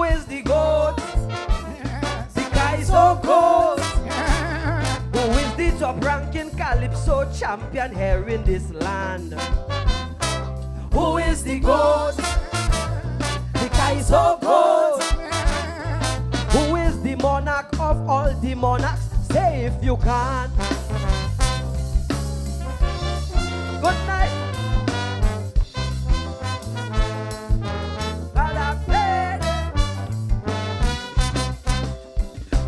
Who is the goat? The guy so goat. Who is the top-ranking calypso champion here in this land? Who is the goat? The guy so goat. Who is the monarch of all the monarchs? Say if you can. Good night.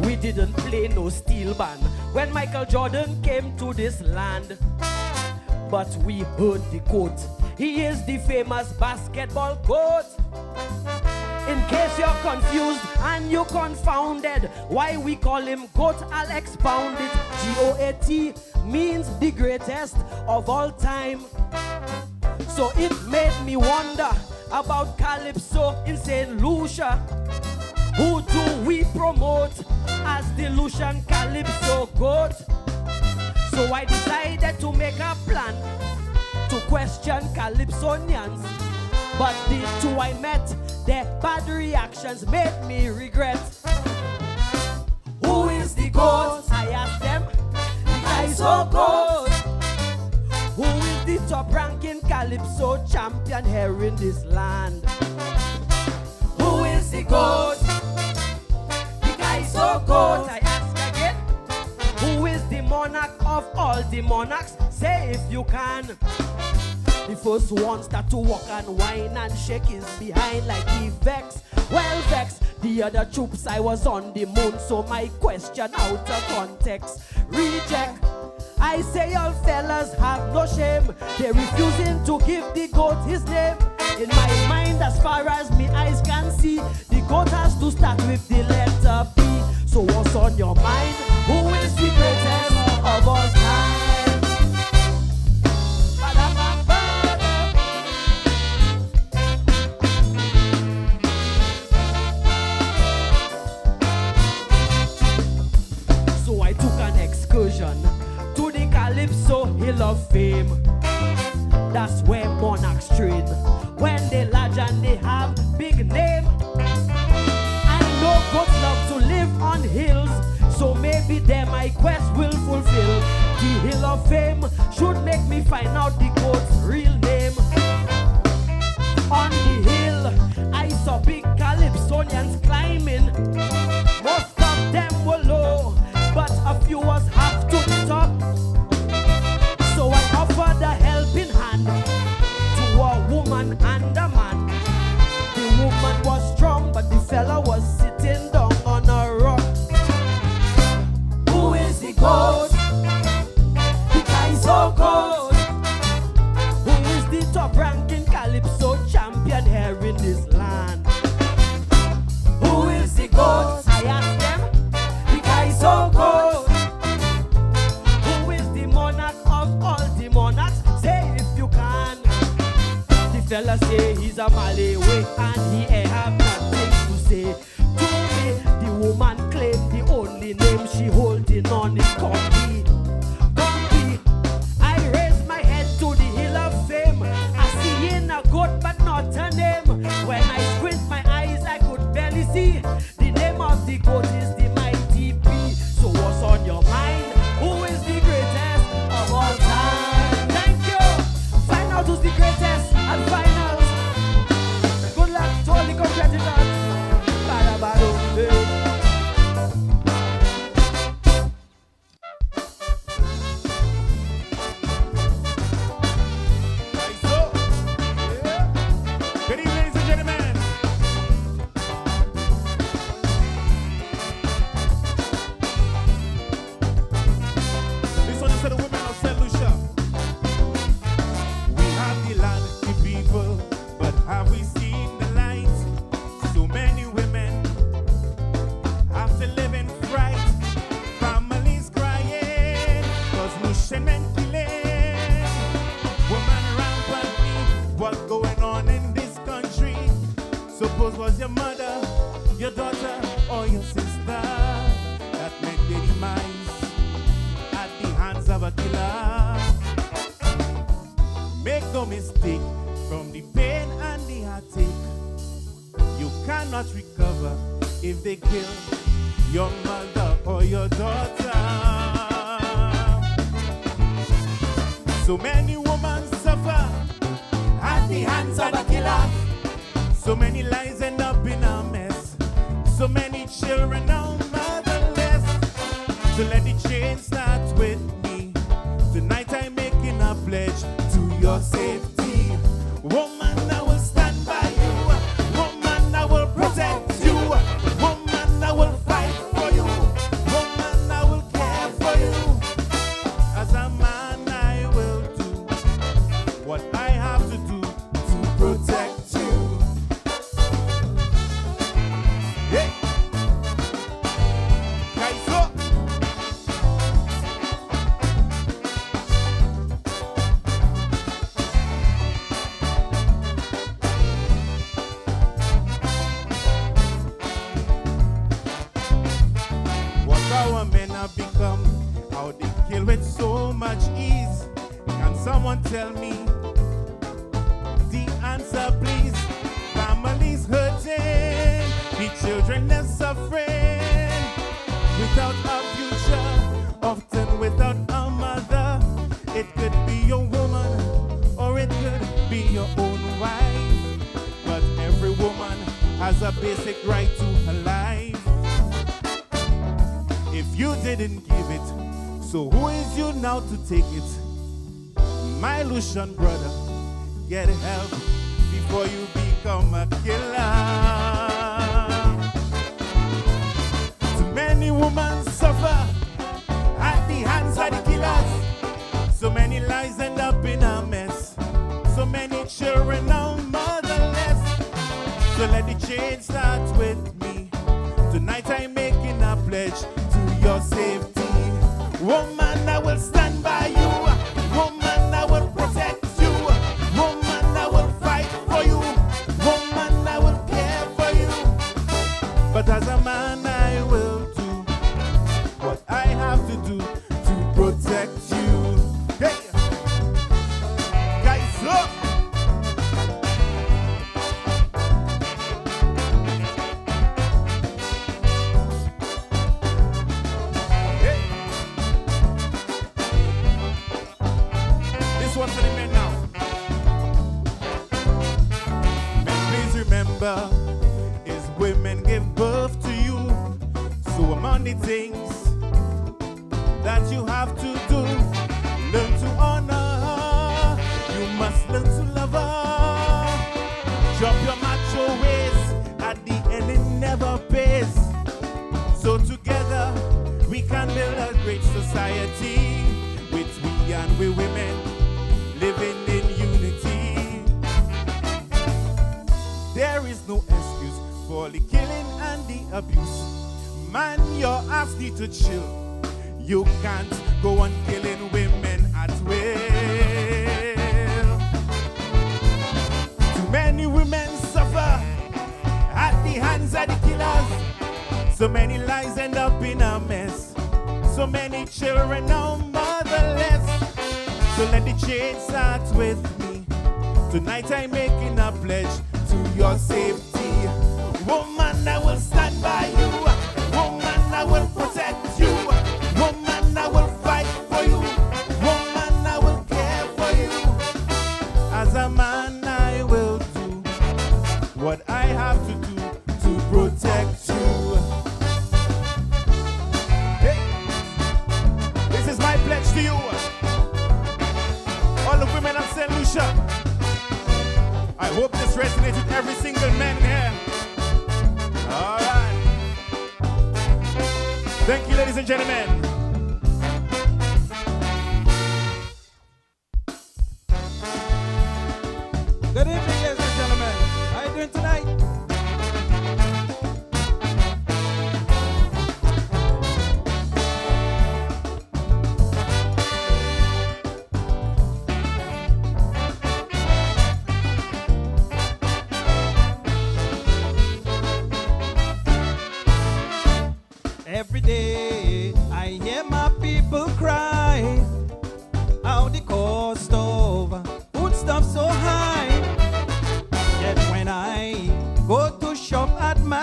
We didn't play no steel band when Michael Jordan came to this land, but we heard the quote. He is the famous basketball GOAT. In case you're confused and you confounded why we call him GOAT, I'll expound it. G-O-A-T means the greatest of all time. So it made me wonder about Calypso in St. Lucia. Who do we promote as the Lucian Calypso GOAT? So I decided to make a plan to question Calypsonians. But the two I met, their bad reactions made me regret. Who is the GOAT? I asked them. The guy so GOAT. Who is the top-ranking Calypso champion here in this land? Who is the GOAT? The guy so GOAT. I ask again. Who is the monarch of all the monarchs? Say if you can. The first one start to walk and whine and shake his behind like he vex. Well vex, the other troops I was on the moon, so my question out of context. Reject. I say y'all fellas have no shame. They're refusing to give the GOAT his name. In my mind, as far as me eyes can see, the GOAT has to start with the letter B. So what's on your mind? Who is the greatest of all time? So I took an excursion to the Calypso Hill of Fame. That's where monarchs train when they large and they have big name. I know goats love to live on hills, so maybe there my quest will fulfill. The Hill of Fame should make me find out the goat's real name. On the hill, I saw big Calypsonians climbing. Most of them were low, but a few was half to the top. So I offered a helping hand to a woman and a man. The woman was strong, but the fella was sitting down on a rock. Who is the GOAT? The guy so GOAT. Who is the top-ranking Calypso champion here in this land? Who is the GOAT? I asked them. The guy so GOAT. Who is the monarch of all the monarchs? Say if you can. The fella say he's a Malawi and he ain't have nothing to say to me. The woman claimed the only name she holding on is Coffee. Coffee. I raised my head to the Hill of Fame. I see in a goat but not a name. When I squint my eyes I could barely see. The name of the goat is the Mighty P. So what's on your mind? Who is the greatest of all time? Thank you. Find out who's the greatest at finals. Good luck to all the competitors. Bada bada, hey. Good evening, ladies and gentlemen. This one is for the women of St. Lucia. We have the land, the people, but have we seen the light? So many women have to live in fright. Families crying, cause Lucian men killing. Woman rampantly, what's going on in this country? Suppose was your mother, your daughter, or your sister that met their demise at the hands of a killer. Make no mistake, from the pain and the heartache, you cannot not recover if they kill your mother or your daughter. So many women suffer at the hands of a killer. So many lives end up in a mess. So many children are motherless. So let the change start with me. Tonight I'm making a pledge to your safety. Woman, I will stand by you. Woman, I will protect you. Woman, I will fight for you. Woman, I will care for you. As a man, I will do what I have to do to protect you. Hey! Guys, up! What our men have become, how they kill with so much ease. Can someone tell me the answer, please? Families hurting, the children are suffering, without a future, often without a mother. It could be your woman, or it could be your own wife. But every woman has a basic right to her life. If you didn't give it, so who is you now to take it? My Lucian brother, get help before you become a killer. Too many women suffer at the hands of the killers. So many lives end up in a mess. So many children are motherless. So let the change start with me. Tonight I'm making a pledge to your safety. Woman, I will stand by you. Woman, I will protect you. Woman, I will fight for you. Woman, I will care for you. But as a man, I will do what I have to do to protect you. Hey! Guys, look! This one's for the men now. Men, please remember, is women give birth to you. So among the things that you have to do, learn to honor her. You must learn to love her. Drop your macho ways. At the end, it never pays. So together, we can build a great society with we and we women living in unity. There is no excuse for the killing and the abuse. Man, your ass need to chill. You can't go on killing women at will. Too many women suffer at the hands of the killers. So many lives end up in a mess. So many children are motherless. So let the change start with me. Tonight I'm making a pledge to your safety. Woman, I will stand by you. Woman, I will protect you. Woman, I will fight for you. Woman, I will care for you. As a man, I will do what I have to do to protect you. Hey, this is my pledge to you. All the women of St. Lucia, I hope this resonates with every single man here. All right. Thank you, ladies and gentlemen. Good evening, ladies and gentlemen. How are you doing tonight? Every day I hear my people cry, how the cost of foodstuff so high. Yet when I go to shop at my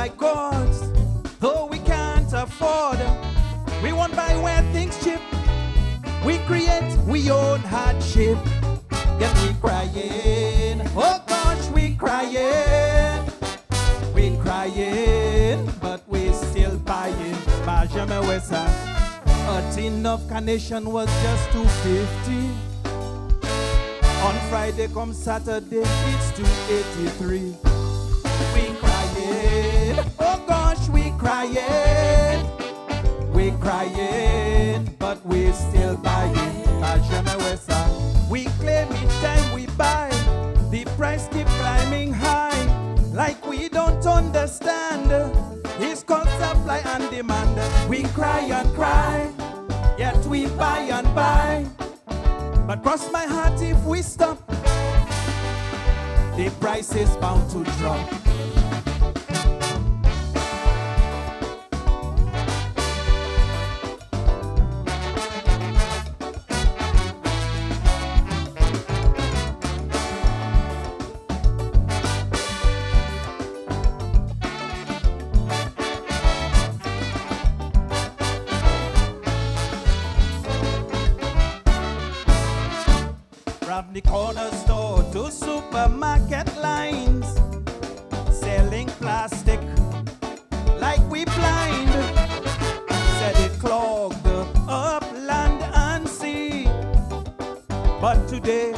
buy goods, though we can't afford. We won't buy where things cheap. We create we own hardship. Yet we crying, oh gosh, we crying. We crying, but we still buying. Benjamin Wessa. A tin of carnation was just $2.50. On Friday come Saturday, it's $2.83. We crying, oh gosh, we crying. We crying, but we still buying. Benjamin Wessa. We claim each time we buy, the price keep climbing high. Like we don't understand, it's called supply and demand. We cry and cry, yet we buy and buy. But cross my heart, if we stop, the price is bound to drop. From the corner store to supermarket lines, selling plastic like we blind. Said it clogged up land and sea, but today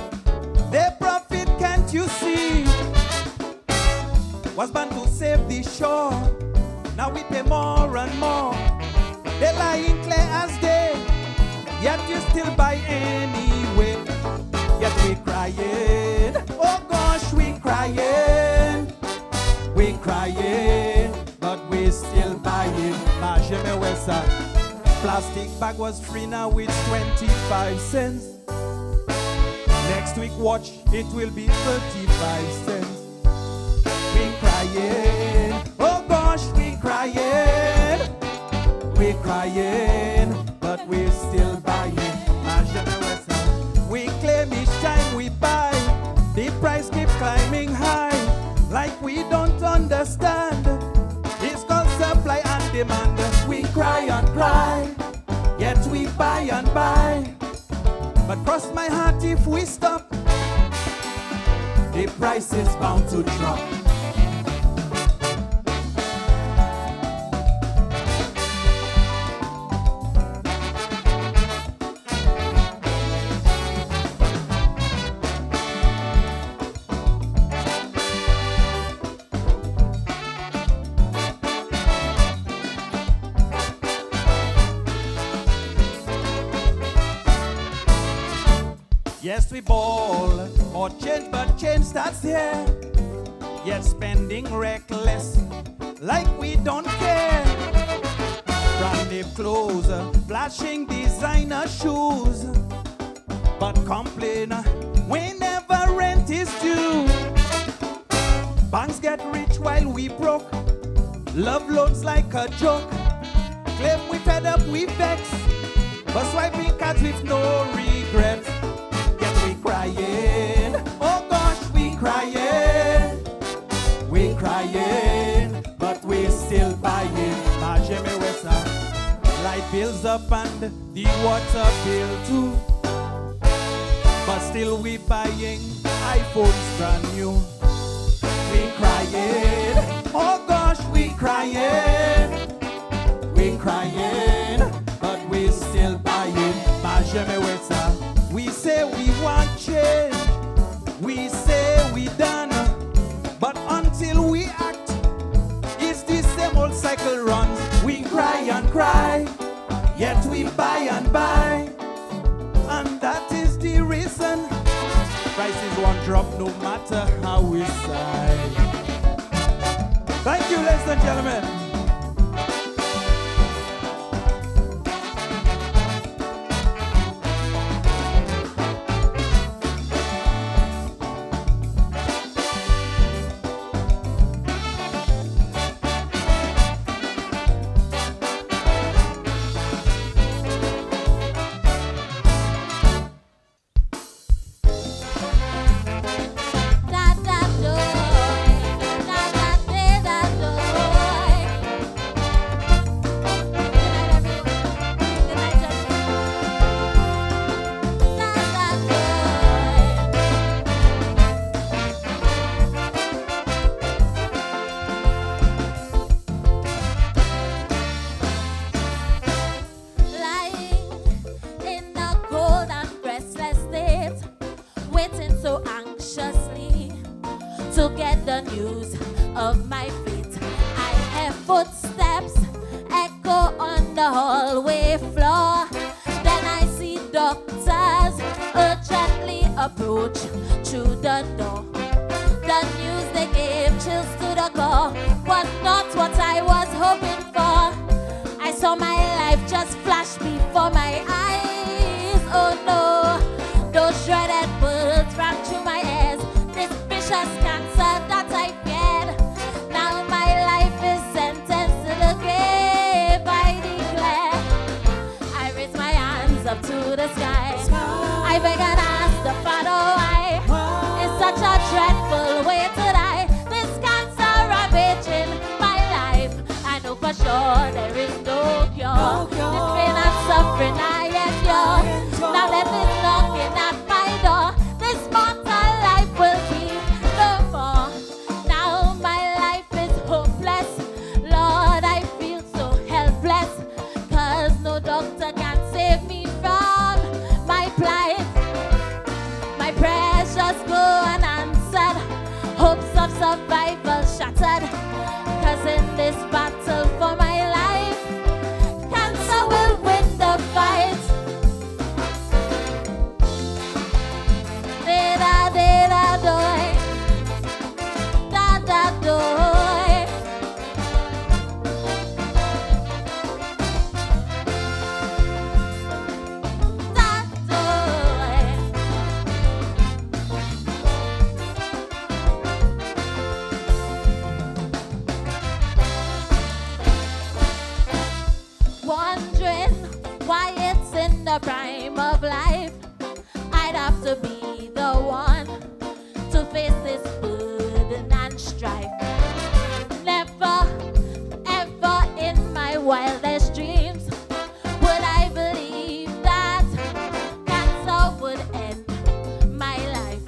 their profit, can't you see, was bound to save the shore. Now we pay more and more. They lying clear as day, yet you still buy anyway. Yet we crying, oh gosh, we crying. We crying, but we still buying. Benjamin Wessa. Plastic bag was free, now it's 25 cents. Next week, watch, it will be 35 cents. We crying, oh gosh, we crying. We crying, but we still buying. Benjamin Wessa. We claim each time we buy, the price keeps climbing high. Like we don't understand, it's called supply and demand. We cry and cry, yet we buy and buy. But cross my heart, if we stop, the price is bound to drop. Yes, we ball or change, but change starts here. Yet spending reckless, like we don't care. Brand new clothes, flashing designer shoes, but complain whenever rent is due. Banks get rich while we broke. Love loans like a joke. Claim we fed up, we vex, but swiping cards with no regrets. Crying, oh gosh, we crying. We crying, but we still buying. Benjamin Wessa. Light bills up and the water bill too, but still we buying iPhones brand new. We crying, oh gosh, we crying. We crying, but we still buying. Benjamin Wessa. We say we want change, we say we done, but until we act, it's the same old cycle runs. We cry and cry, yet we buy and buy, and that is the reason prices won't drop no matter how we sigh. Thank you, ladies and gentlemen. Da da do, da da da da do. to get the news of my fate. I hear footsteps echo on the hallway floor. Then I see doctors urgently approach through the door. The news they gave chills to the core, but not what I was hoping for. I saw my life just flash before my eyes. Oh no, those shredded words ran through my ears. This vicious cancer that I feared. Now my life is sentenced to the grave, I declare. I raise my hands up to the sky. I beg and ask the Father why. It's such a dreadful way to die. This cancer ravaging my life. I know for sure there is no cure. This pain and suffering I endure. Now that is knocking at my door. This mortal life will keep no more. Now my life is hopeless. Lord, I feel so helpless. 'Cause no doctor can save me from my plight. My prayers just go unanswered. Hopes of survival shattered. 'Cause in this battle for my life, cancer will win the fight. Da-da-da-da-doy. Da-da-doy. Da-doy. Wondering why it's in the prime of life. I'd have to be the one to face this burden and strife. Never, ever in my wildest dreams would I believe that cancer would end my life.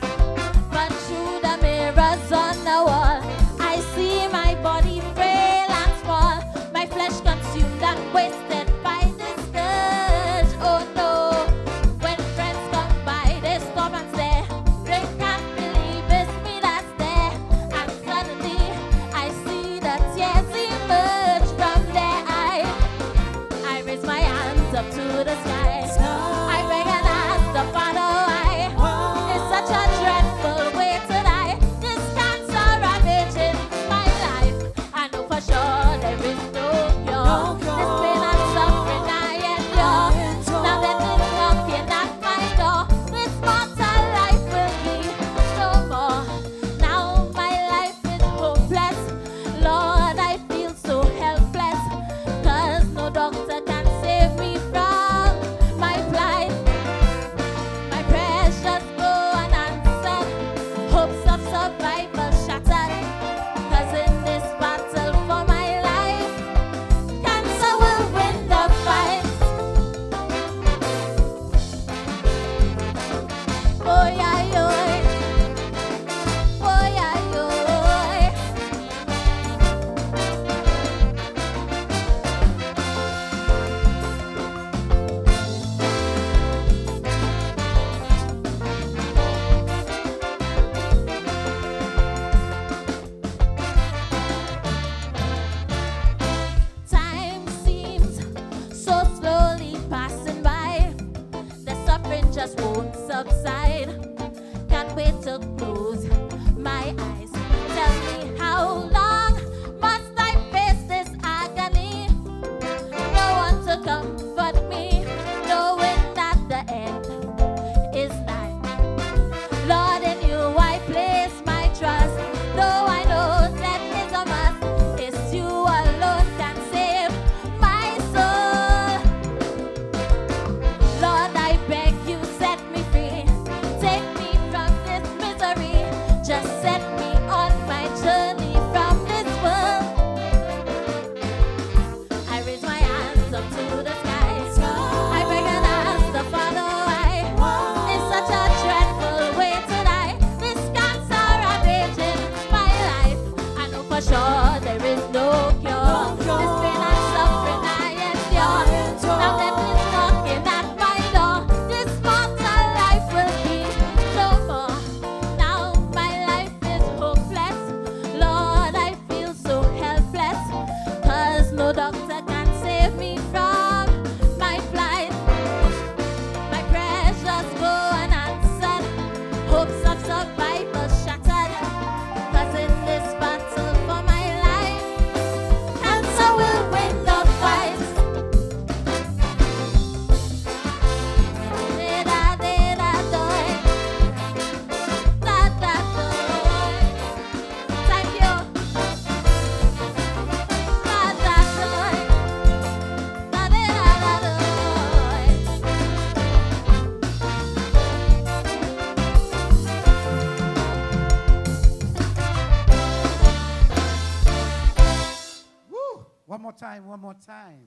But through the mirrors on the wall, I see my body frail and small. My flesh consumed and wasted by this scourge. Oh no, when friends come by, they stop and stare. They can't believe it's me that's there. And suddenly, I see the tears emerge from their eyes. I raise my hands up to the sky. I beg and ask the Father why. It's such a dreadful way to die. This cancer ravaging my life. I know for sure there is no cure. This pain and suffering I endure. Now that it's knocking at my door, this mortal life will be no more. Now my life is hopeless. Lord, I feel so helpless. 'Cause no doctor can save me from my plight. My prayers just go unanswered. Hopes of survival shattered. 'Cause in this battle for my life, cancer will win the fight. Oh yeah, yoy. Oh yeah, yoy. Time seems so slowly passing by. The suffering just won't subside. Can't wait to close my eyes. Tell me, how long must I face this agony? No one to comfort me, knowing that the end is nigh. Lord, in you I place my trust. Though I know that is a must, it's you alone can save my soul. Lord, I beg you, set me free. Take me from this misery. Just set me on my journey from time, one more time.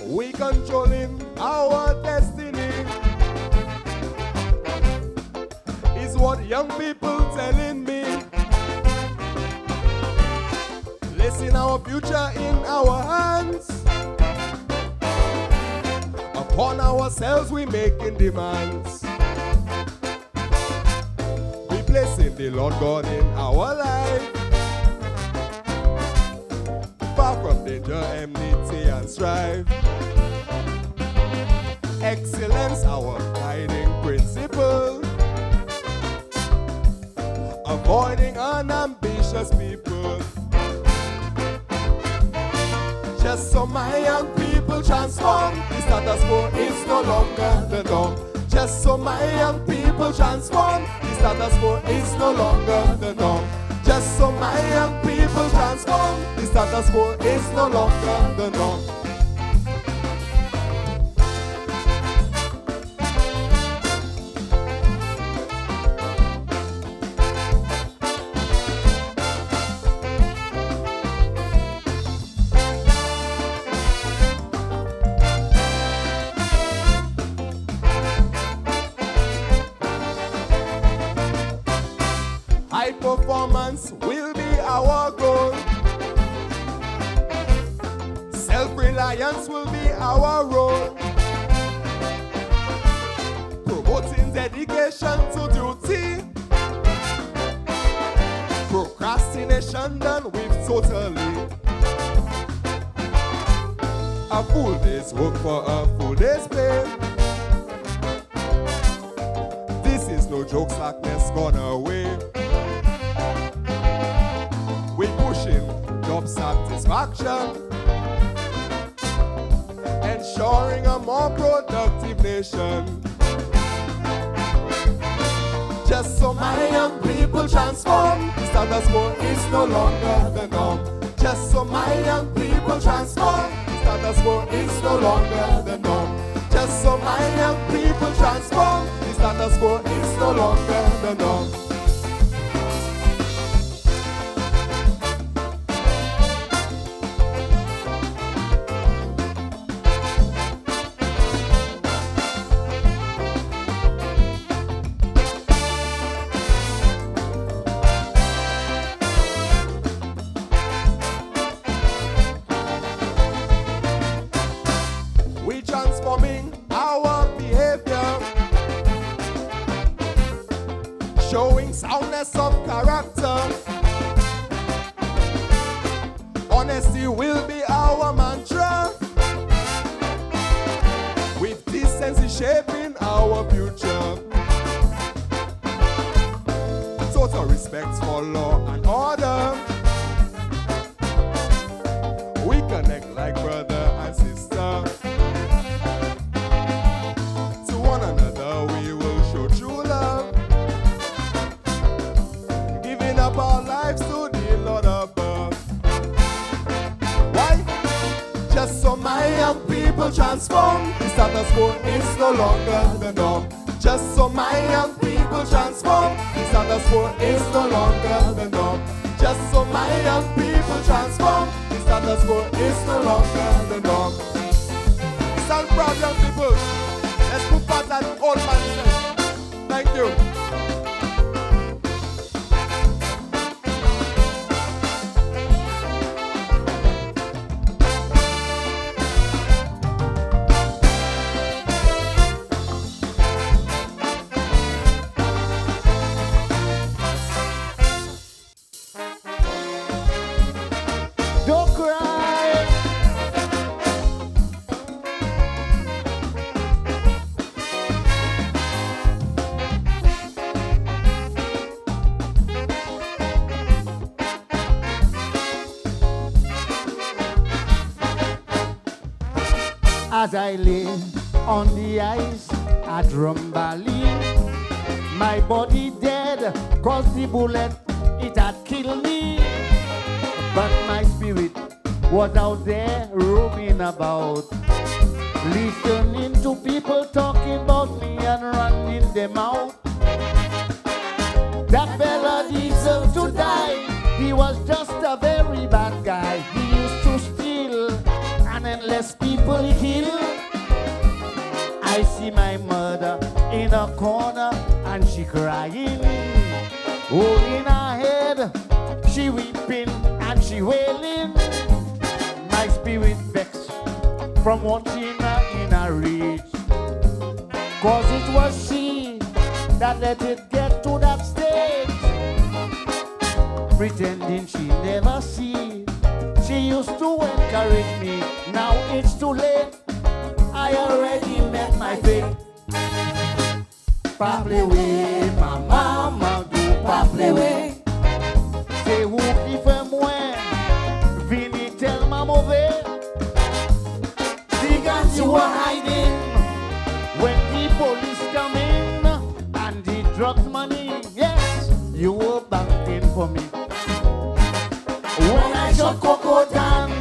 We controlling our destiny is what young people telling me. Placing our future in our hands. Upon ourselves we making demands. We placing the Lord God in our life. Far from danger, enmity and strife. Excellence, our guiding principle. Avoiding unambitious people. Just so my young people transform, the status quo is no longer the norm. Just so my young people transform, the status quo is no longer the norm. Just so my young people transform, the status quo is no longer the norm. High performance will be our goal. Self-reliance will be our role. Promoting dedication to duty. Procrastination done with totally. A full day's work for a full day's pay. This is no joke, slackness gone away. We pushing job satisfaction, ensuring a more productive nation. Just so my young people transform, the status quo is no longer the norm. Just so my young people transform, the status quo is no longer the norm. Just so my young people transform, the status quo is no longer the norm. We transforming our behavior, showing soundness of character. Honesty will be our mantra, with decency shaping our future. Total respect for law and order. We connect like brother and sister. To one another we will show true love, giving up our lives to the Lord above. Why? Just so my young people transform, the status quo is no longer the norm. Just so my young people transform, the status quo is no longer the norm. Just so my young people transform, the status quo is no longer the norm. Stand proud, young people. Let's put back that old man says. Thank you. Don't cry. As I lay on the ice at Rumbalee, My body dead, cause the bullet, it had killed me. But my spirit was out there roaming about, listening to people talking about me and running them out. That fella deserved to die. He was just a very bad guy. He used to steal and endless people he kill. I see my mother in a corner and she crying. Oh, in her head, she weeping and she wailing. My spirit vexed from watching her in a rage, cause it was she that let it get to that stage. Pretending she never see. She used to encourage me. Now it's too late, I already met my fate. Pas play way, ma maman do pas play way. C'est où qui fait moins, vini tellement mauvais. The guns you were hiding when the police come in and the drugs money, yes, you were banking for me. When I shot Coco down,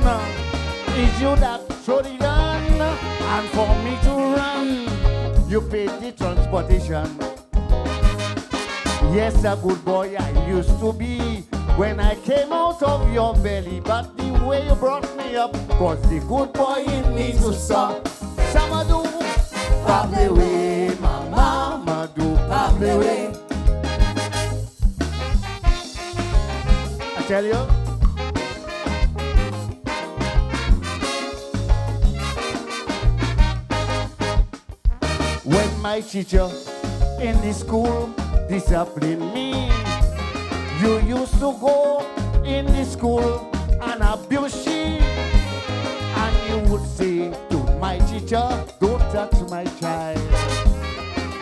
it's you that shot the gun, and for me to run, you paid the transportation. Yes, a good boy I used to be when I came out of your belly, but the way you brought me up caused the good boy in me to stop. Samadou, pable way, mama do pable way. I tell you. When my teacher in the school disciplined me, you used to go in the school and abuse she, and you would say to my teacher, don't touch my child.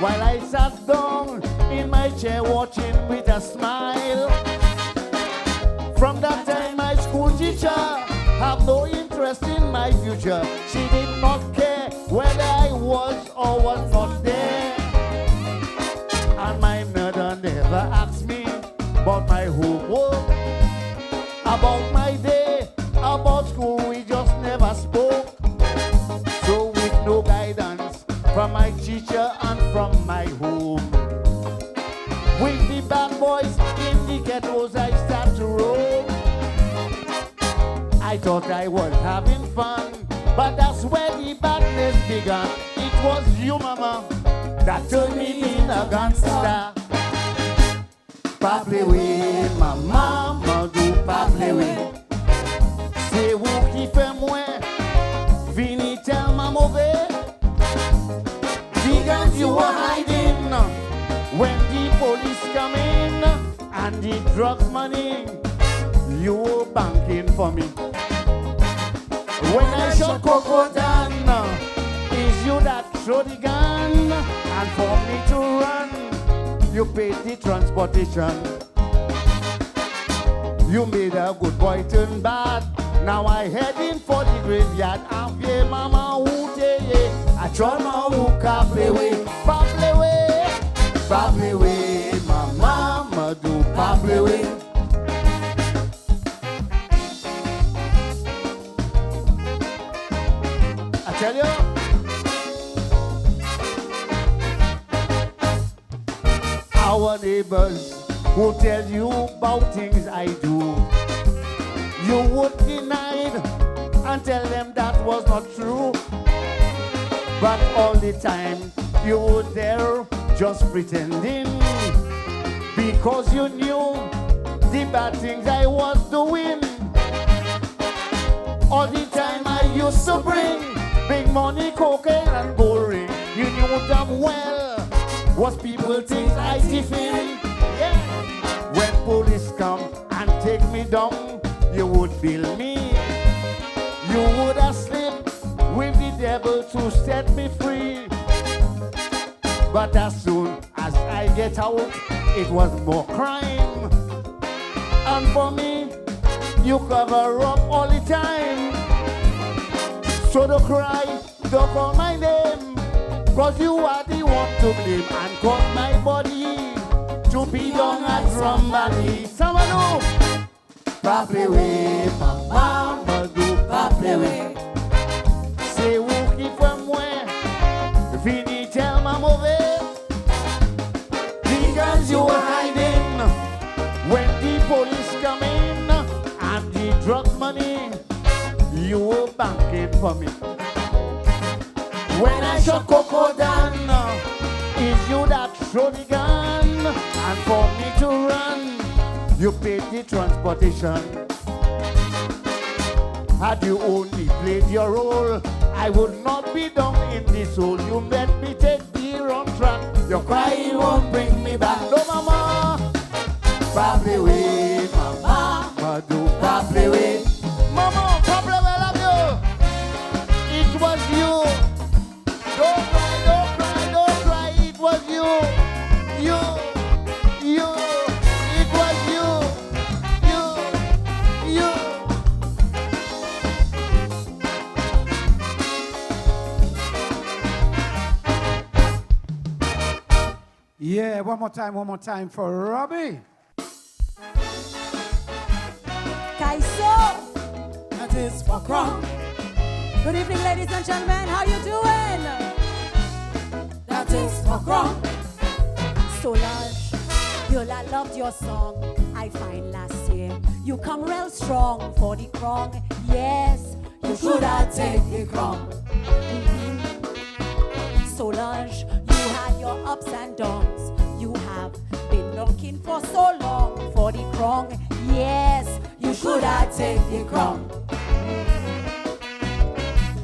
While I sat down in my chair watching with a smile. From that time my school teacher had no interest in my future. She did not care whether I was or was not there. And my mother never asked me about my homework, about my day, about school, we just never spoke. So with no guidance from my teacher and from my home, with the bad boys in the ghettos I start to roam. I thought I was having fun, but that's where the badness began. It was you, mama, that turned me in a gangster. Pas play way, ma maman do pas play way. C'est vous qui fait moins, vini tellement mauvais. The guns you were hiding when the police come in and the drugs money, you were banking for me. When I shot Coco down, it's you that throw the gun, and for me to run, you paid the transportation. You made a good boy turn bad. Now I heading for the graveyard. Avie mama ute, I try my hookah play way, pable way, my mama do pable way. I tell you, our neighbors who tell you about things I do, you would deny it and tell them that was not true. But all the time you were there just pretending, because you knew the bad things I was doing. All the time I used to bring big money, cocaine and gold ring. You knew damn well was people things I tiffin. Yeah. When police come and take me down, you would bill me. You would have slipped with the devil to set me free. But as soon as I get out, it was more crime. And for me, you cover up all the time. So don't cry, don't call my name. Cause you are the one to blame and cause my body to be done at somebody. Someone who properly way, mama do properly way. C'est où qui fait moins, fini tellement mauvais. Because you were hiding when the police come in and the drug money, you were banking for me. When I shot Coco down, it's you that throw the gun, and for me to run, you paid the transportation. Had you only played your role, I would not be down in this hole. You let me take the wrong track. Your crying won't bring me back. No, mama, probably way, mama, do probably way. Mama, probably way, love you. It was you. Don't cry, don't cry, don't cry. It was you. You. It was you. You. Yeah, one more time for Robbie. Kaiso, that is for Crown. Good evening, ladies and gentlemen. How you doing? That is for Crown. Solange, girl, I loved your song. I find last year you come real strong for the crown. Yes, you should have taken the crown. Solange, you had your ups and downs. You have been looking for so long for the crown. Yes, you should have taken the crown.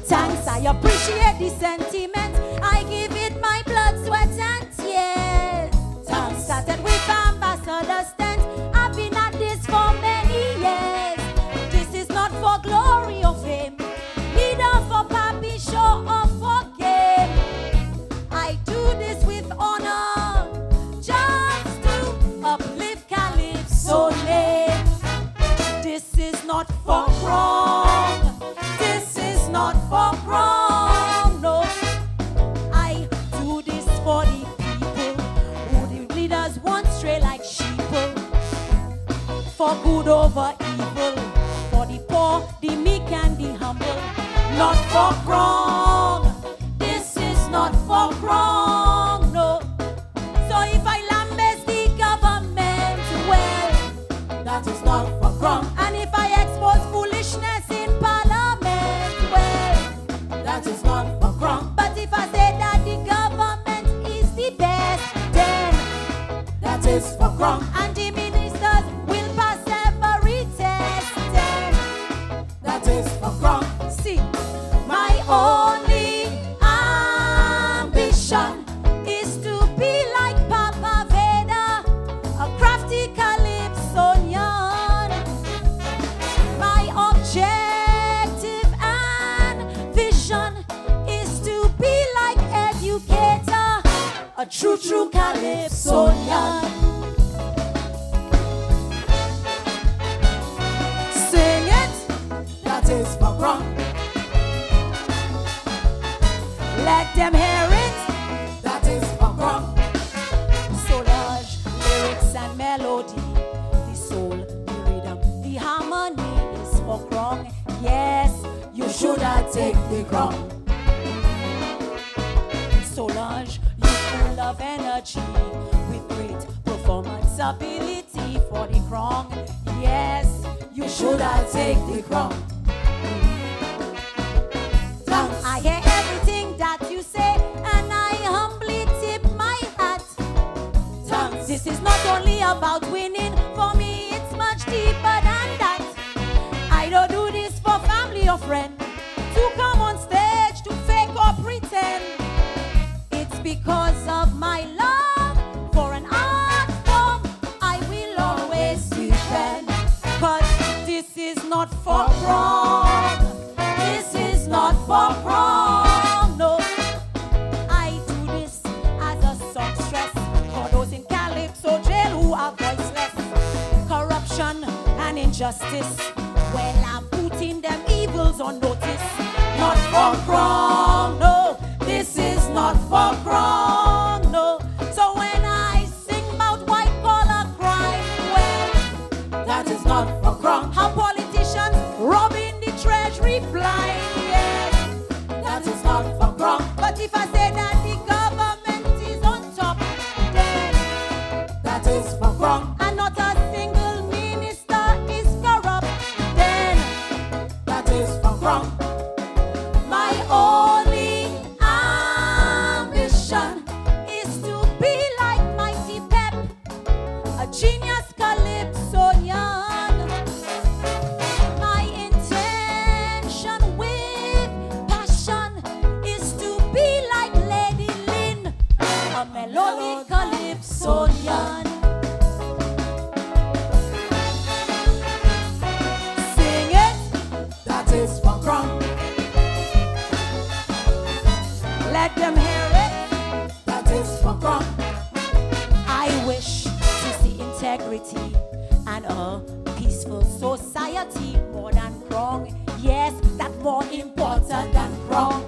Thanks, I appreciate the sentiment. I give it my blood, sweat, and tears. Thanks, started with Ambassador Stent. I've been at this for many years. This is not for glory or fame, neither for papi show or for game. I do this with honor, just to uplift Calypso name. This is not for wrong. This is not for wrong. No, I do this for the people who the leaders want stray like sheeple. For good over evil, for the poor, the meek and the humble. Not for wrong. This is not for wrong. No. So if I lambast the government, well, that is not for wrong. And if I expose foolishness in parliament, well, that is not for wrong. But if I say that the government is the best, then that is for wrong. And the ministers will pass every test, then that is for wrong. See, my only ambition is to be like Papa Veda, a crafty Calypsonian. My objective and vision is to be like Educator, a true Calypsonian. Sing it, that is for wrong. Let them hear it, that is for wrong. Solange, lyrics and melody, the soul, the rhythm, the harmony is for wrong. Yes, you should have taken the crown. Solange, you full of energy with great performance ability for the crown. Yes, you should have taken the crown. I hear everything that you say, and I humbly tip my hat. This is not only about winning, for me it's much deeper than that. I don't do this for family or friend, to come on stage to fake or pretend. It's because of my love for an art form I will always defend. But this is not for wrong. This is not for wrong, no. I do this as a songstress for those in Calypso jail who are voiceless. Corruption and injustice, well, I'm putting them evils on notice. Not for wrong, no. This is not for Let them hear it. That is for wrong. I wish to see integrity and a peaceful society more than wrong. Yes, that's more important than wrong.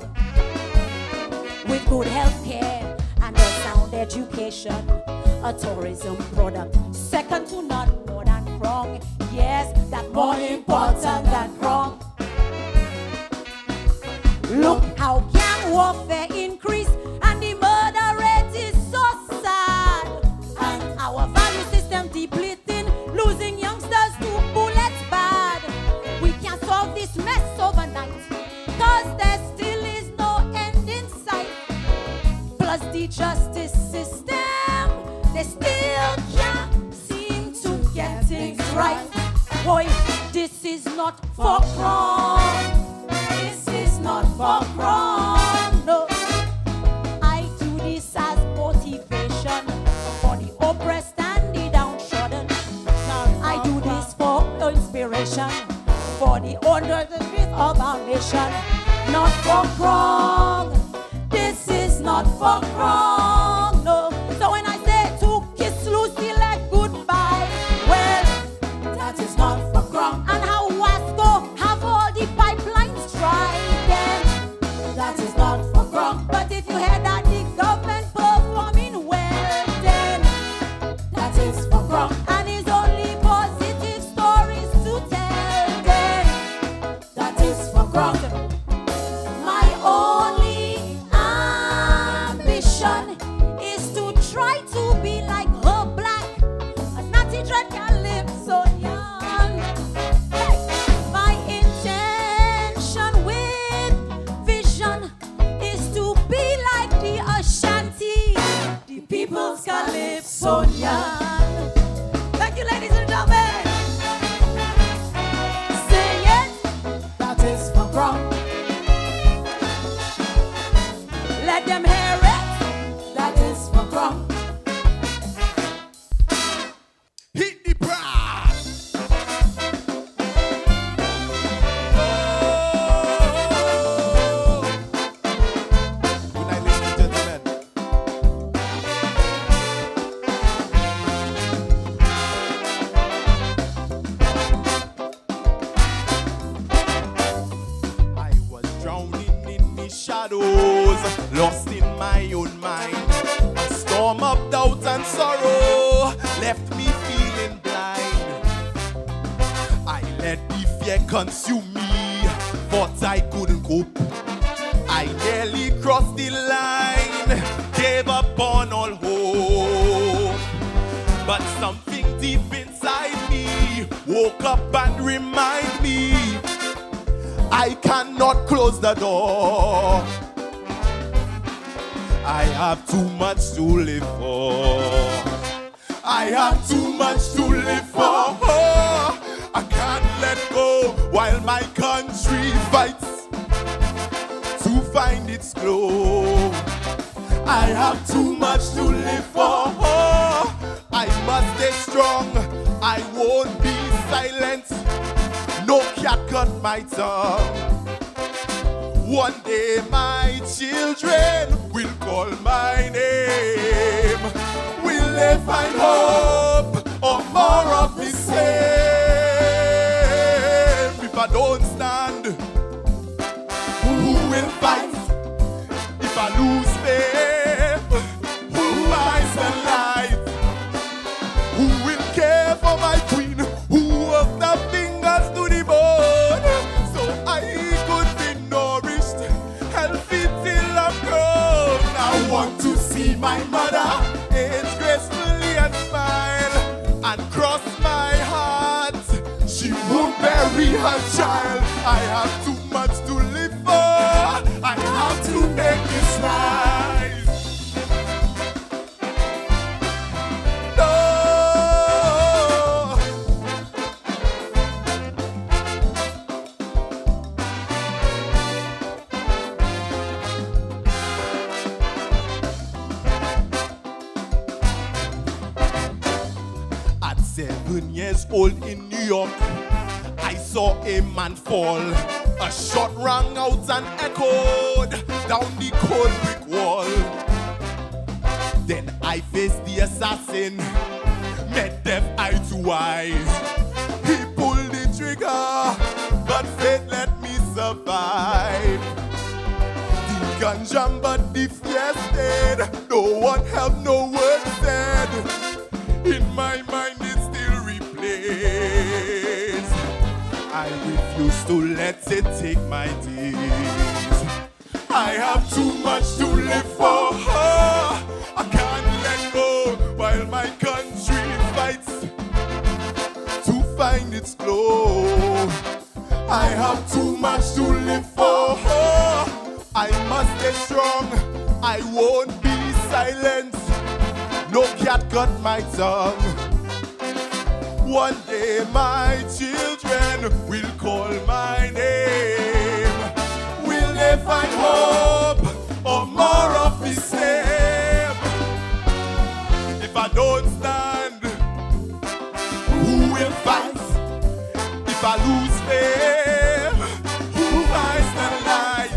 With good health care and a sound education, a tourism product second to none, more than wrong. Yes, that's more important than wrong. Look how gang warfare increase and the murder rate is so sad. And our value system depleting, losing youngsters to bullets bad. We can't solve this mess overnight, cause there still is no end in sight. Plus the justice system, they still can't seem to get things right. Boy, this is not for crime. This is not for crime, no. I do this as motivation for the oppressed and the downtrodden. I do this for inspiration for the under the streets of our nation. Not for crime. This is not for crime, no. So when I say to kiss Lucy like goodbye, well, That is not for wrong. and how Wasco have all the pipelines dry then. That is not for wrong. But if you hear that the government performing well, then That is for wrong. and it's only positive stories to tell, then That is for wrong. my only ambition is to try to be like her black, a natty dread Calypsonian. Hey, my intention with vision is to be like the Ashanti, the people's Calypsonian. Thank you, ladies and gentlemen. Sing it. That is for wrong. Let them hear it. That is for wrong. Hit the brass. Good night, ladies and gentlemen. I was drowning in the shadows, lost in my own mind. A storm of doubt and sorrow left me feeling blind. I let the fear consume me, but I couldn't cope. I nearly crossed the line, gave up on all hope. But something deep inside me woke up and reminded me I cannot close the door. I have too much to live for. I have too much to live for. I can't let go while my country fights to find its glow. I have too much to live for. I must stay strong. I won't be silent. No cat cut my tongue. One day my children will call my name. Will they find hope or more of the same? If I don't stand, who will fight? If I lose faith, who buys the light? Who will care for my queen? Who worked the fingers to the bone so I could be nourished, healthy till I'm grown? I want to see my mother age gracefully and smile and cross my heart. She won't bury her child. I have too much to live for. I have to make this right. No. At 7 years old in New York, I saw a man fall. A shot rang out and echoed down the cold brick I faced the assassin, met death eye to eyes. He pulled the trigger, but fate let me survive. The gun jammed, but the fear stayed. No one helped, no word said. In my mind it still replays. I refuse to let it take my days. I have too much to live for. I can't let go while my country fights to find its glow. I have too much to live for. I must stay strong. I won't be silent. No cat got my tongue. One day my children will call my name. Will they find hope or more of the same? If I don't stand, who will fight? If I lose faith, who fights the light?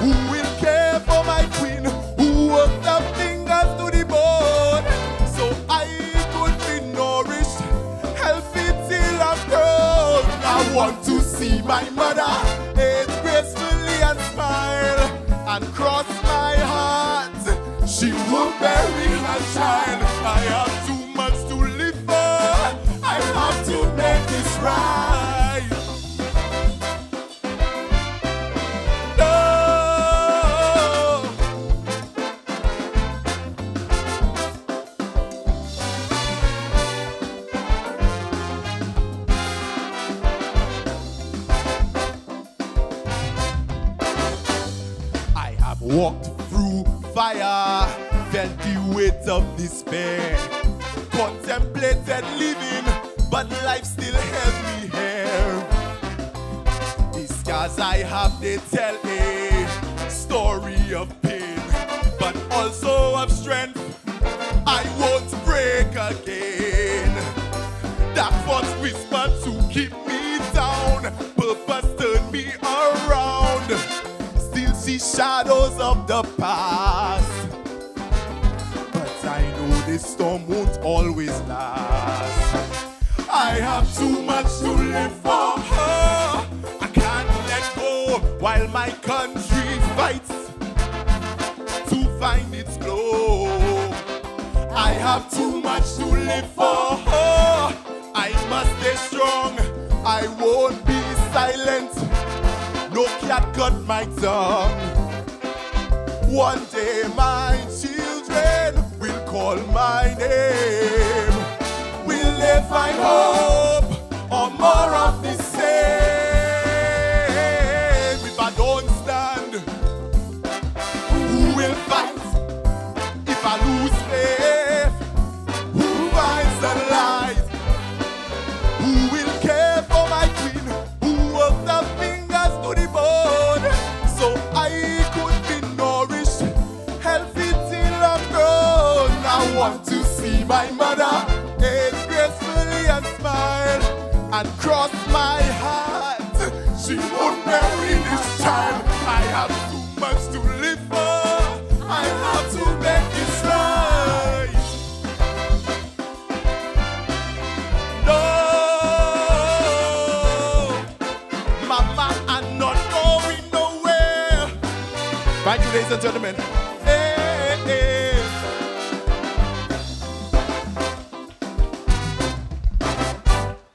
Who will care for my queen? Who worked the fingers to the bone so I could be nourished, healthy till I'm grown? I want to see my mother age gracefully and smile and cross my heart. She will bury her child. I have too much to live for. I have to make this right. No. I have walked through fire, felt the weight of despair, contemplated living, but life still held me here. The scars I have, they tell a story of pain, but also of strength. I won't break again. That false whisper to keep me down, purpose turned me around. Still see shadows of the past, but I know this storm won't always last. I have too much to live for. I can't let go while my country fights to find its glow. I have too much to live for. I must stay strong. I won't be silent. No cat got my tongue. One day my children will call my name. Will they find hope or more of the same? If I don't stand, who will fight? If I lose faith, who finds the light? Who will care for my queen? Who worked the fingers to the bone so I could be nourished, healthy till I'm grown? I want to see my mother age gracefully and smile and cross my heart. She won't bury this child. I have too much to live for. I have to make this right. No, Mama, I'm not going nowhere. Thank you, ladies and gentlemen. Hey, hey.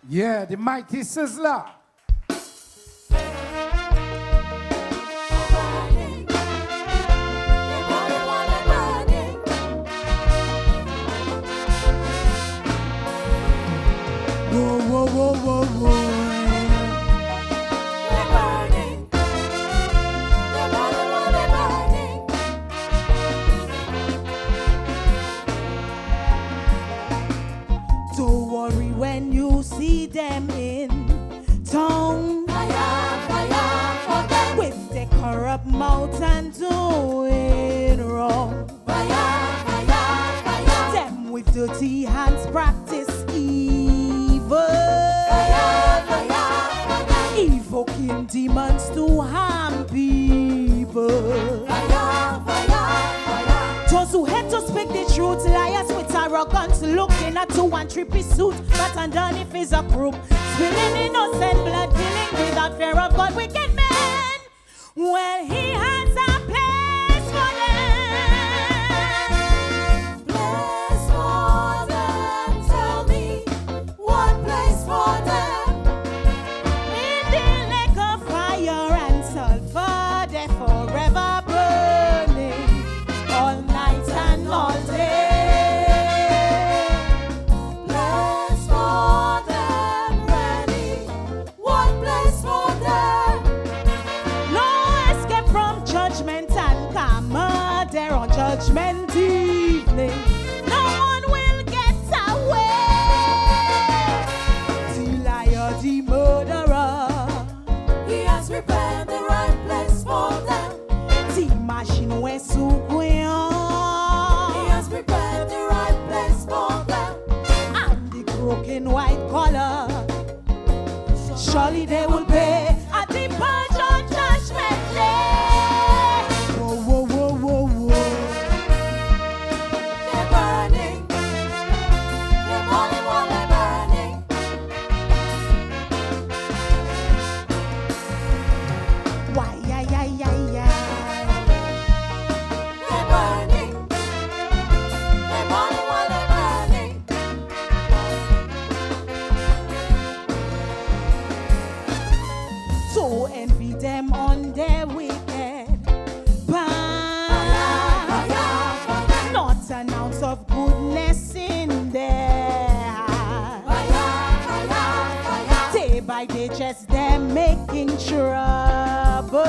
Yeah, the mighty Sizzler. Whoa, whoa, whoa, whoa, whoa. Don't worry when you see them in town. Fire, fire for them. With their corrupt mouth and doing wrong. Fire, fire, fire. Them with dirty hands practice evil. Fire, fire, fire. Evoking demons to harm people. Fire, fire, fire. Those who hate to speak tattoo and trippy suit, but underneath is a crook. Spilling innocent blood, killing without fear of God, wicked man. Well, he has a place for them. Place for them. Tell me what place for them. In the lake of fire and sulfur, they're forever burning, all night and all day. Place for them. Ready. What place for them? No escape from judgment and karma. They're on judgment evening. No one will get away. The liar, the murderer, He has prepared the right place for them. the machine where He sukuyan, has prepared the right place for them. and the broken white collar. Surely they will pay at the purge on judgment day. Whoa, whoa, whoa, whoa, whoa. They're burning. They're burning while they're burning. Why, yeah, yeah, yeah, yeah. They're burning. They're burning while they're burning. So envy them on their wicked path. Not an ounce of goodness in their heart. Day by day, just them making trouble.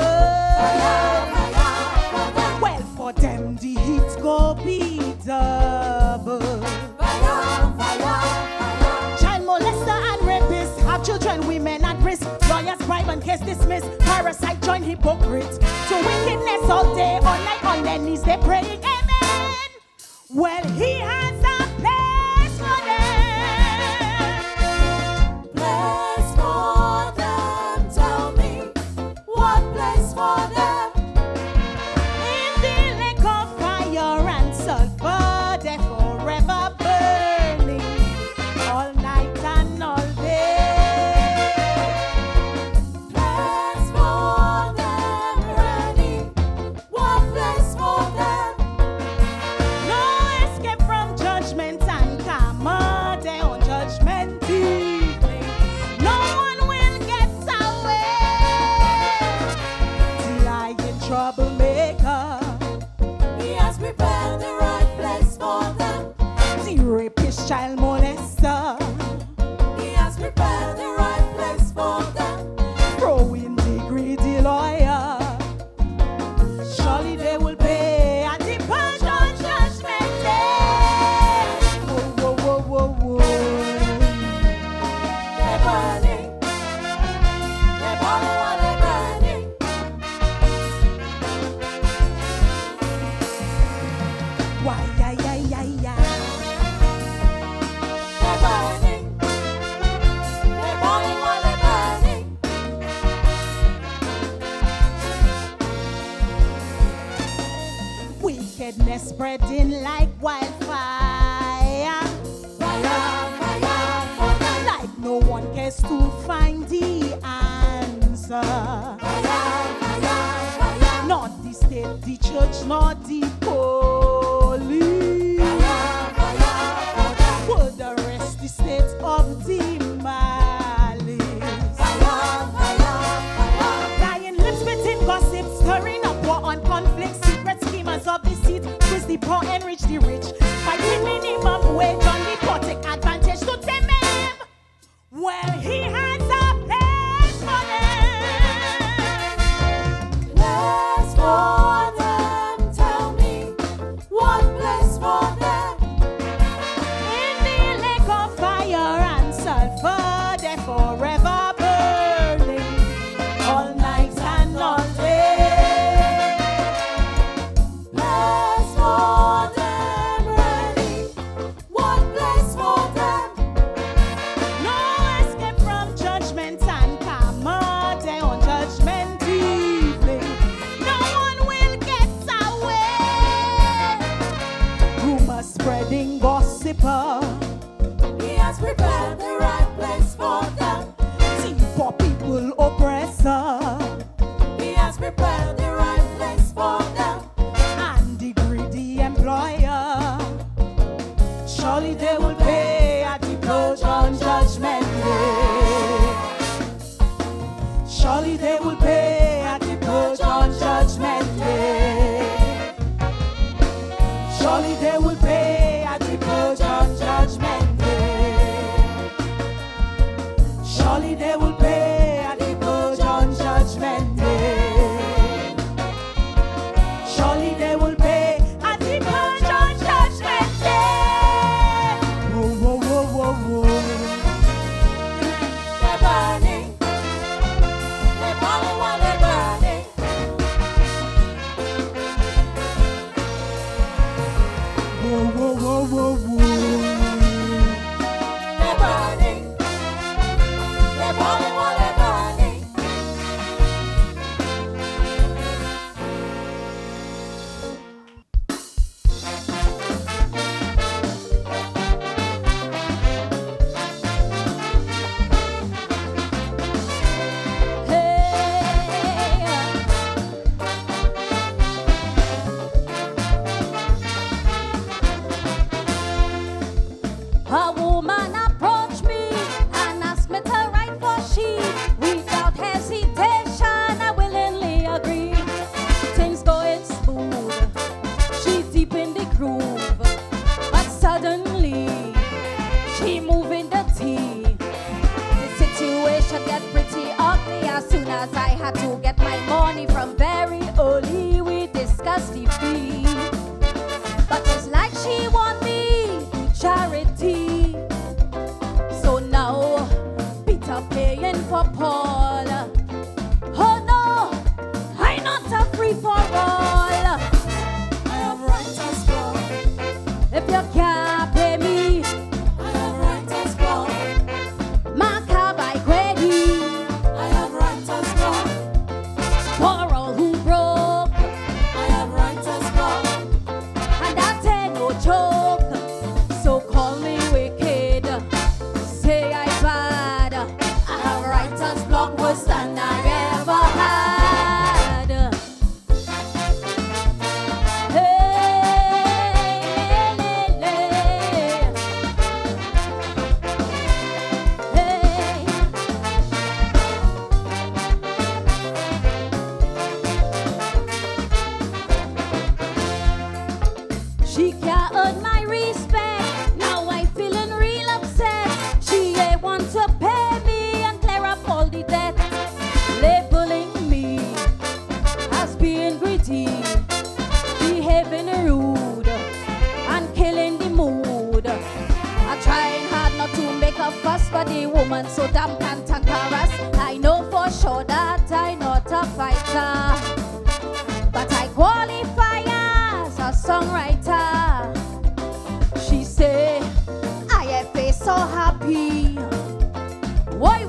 Well, for them, the heat go be double. Child molester and rapist have children, women at risk. Lawyers bribe and case dismissed. Parasite join hypocrites. To wickedness all day, all night, on their knees they praying, amen. Well, he has a place for them. Place for them. Tell me what place for them. In the lake of fire and sulfur, they're forever burning, all night and all day. Place for them. Ready. What place for them? No escape from judgment and karma. They're on judgment evening. No one will get away. The lying troublemaker, He has prepared the right place for them. the rapist child molester, He has prepared the right place for them. throwing the greedy lawyer. Surely they will pay at the purge on judgment day. Whoa, whoa, whoa, whoa, whoa. They're burning. They're burning while they're burning. Why, yeah, yeah, yeah, yeah. They're burning. They're burning while they're burning. Wickedness spreading like wildfire. Like no one cares to find the answer. Not the state, the church, not the police. Would arrest the state of the malice. Lying lips, spitting gossip, stirring up war on conflict, secret schemers of deceit, twist the poor, enrich the rich, fighting minimum wage on the poor, take advantage to them. Well, he has a place for them. Place for them. Tell me what place for them. In the lake of fire and sulfur, they're forever burning, all night and all day. Place for them. Ready. What place for them? No escape from judgment and karma. They're on judgment evening. No one will get away. Rumor spreading gossiper. 'cause I had to get my money from very early. We discussed the fee, but it's like she want me to charity. So now Peter paying for Paul. Oh no, I not a free for all. I have writer's block. If you can't pay me, I have writer's block. Maka by credit. I have writer's block. For all who broke, I have writer's block. and that ain't no joke. So call me wicked, say I bad. I have writer's block worse than I ever had. She can't earn my respect. Now I feeling real upset. She ain't want to pay me and clear up all the debt. Labeling me as being greedy, behaving rude, and killing the mood. I trying hard not to make a fuss, but the woman so damn cantankerous. I know for sure that I'm not a fighter, but I qualify as a songwriter. She say, I feel so happy. Why,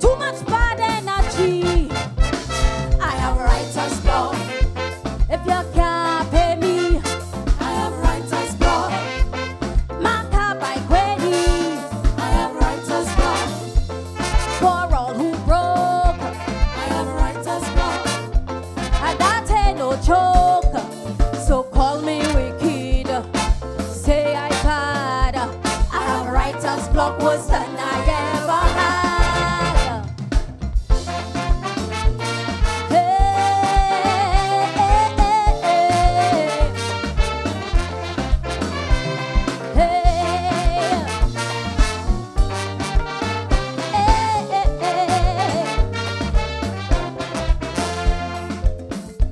too much bad energy. I have writer's block. If you can't pay me, I have writer's block. Maka by credit. I have writer's block. For all who broke, I have writer's block. and that ain't no joke. So call me wicked, say I bad. I have writer's block worse than I ever had.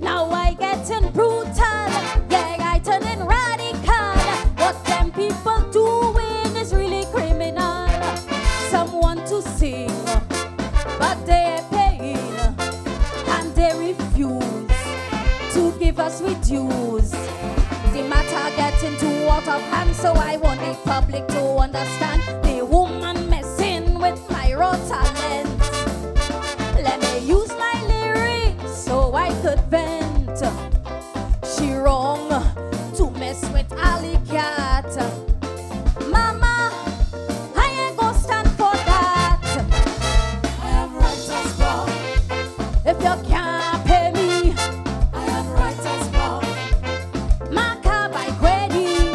Now I getting brutal, yeah, I turning radical. What them people doing is really criminal. Someone to sing, but they're paying, and they refuse to give us with dues. The matter getting too out of hand, so I want the public to understand. The woman messing with my raw talent. Let me use my lyrics so I could vent. She wrong to mess with Alley Cat. Mama, I ain't gonna stand for that. I have writer's block. If you can't pay me, I have writer's block. Maka by credit.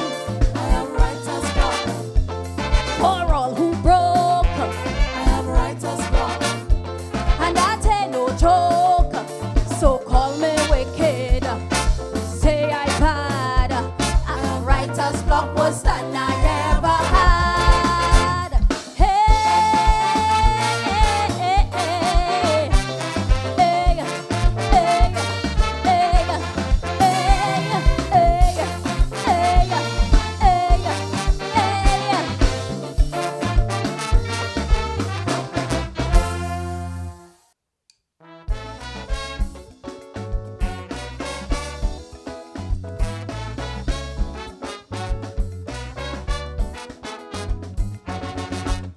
I have writer's block. For all who broke, I have writer's block. and that ain't no joke. So call me wicked, say I bad. I have writer's block worse than I ever had.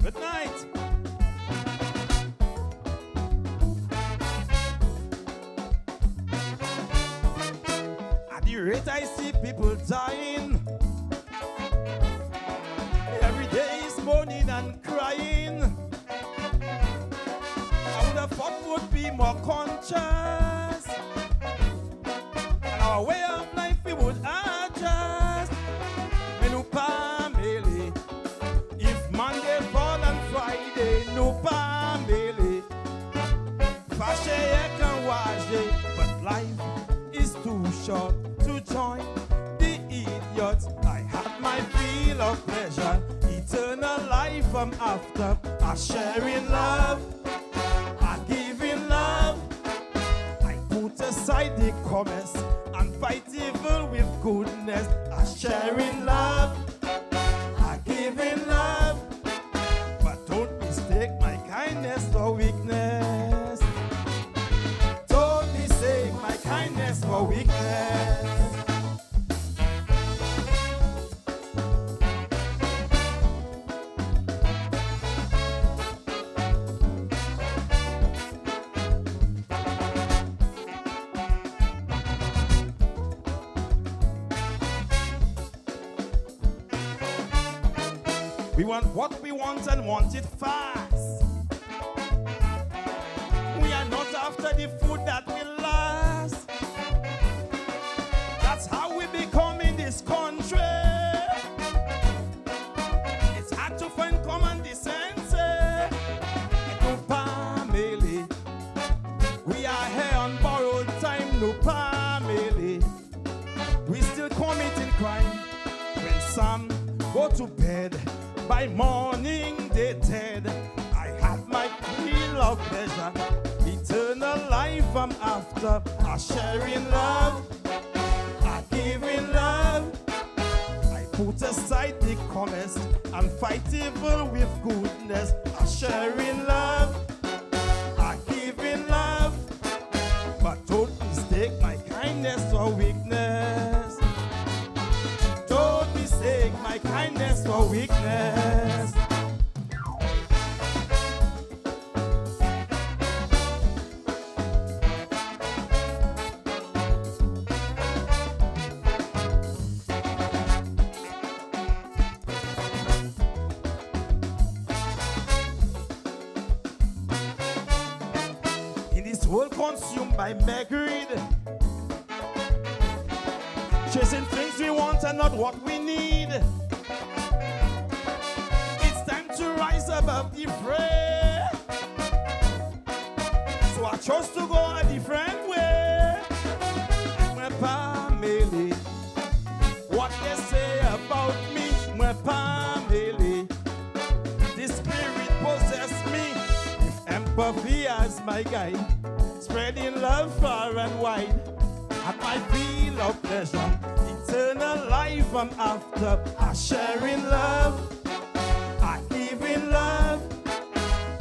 Good night. At the rate I see people dying, every day is mourning and crying. I would have thought would be more conscious, and our way of life we would adjust. Menu family, if Monday fall and Friday no family, fashe can wash it, but life is too short to join the idiots. I had my feel of pleasure, eternal life I'm after. I share in love, I give in love. aside the comments and fight evil with goodness. I share in love, I give in love, but don't mistake my kindness for weakness. Don't mistake my kindness for weakness. We want what we want and want it fast. We are not after the food that will last. That's how we become in this country. It's hard to find common decency. No family. We are here on borrowed time, no family. We still committing crime when some go to bed. By morning they dead. I had my meal of pleasure. Eternal life I'm after. I share in love, I give in love. I put aside the comments and fight evil with goodness. I share in love, I give in love, but don't mistake my kindness for weakness. Don't mistake my kindness for weakness. In this world consumed by greed, chasing things we want and not what we need. It's time to rise above the fray. So I chose to go a different way. My family, what they say about me, my family. The spirit possess me with empathy as my guide, spreading love far and wide. At my feel of pleasure, eternal life I'm after. I share in love, I give in love.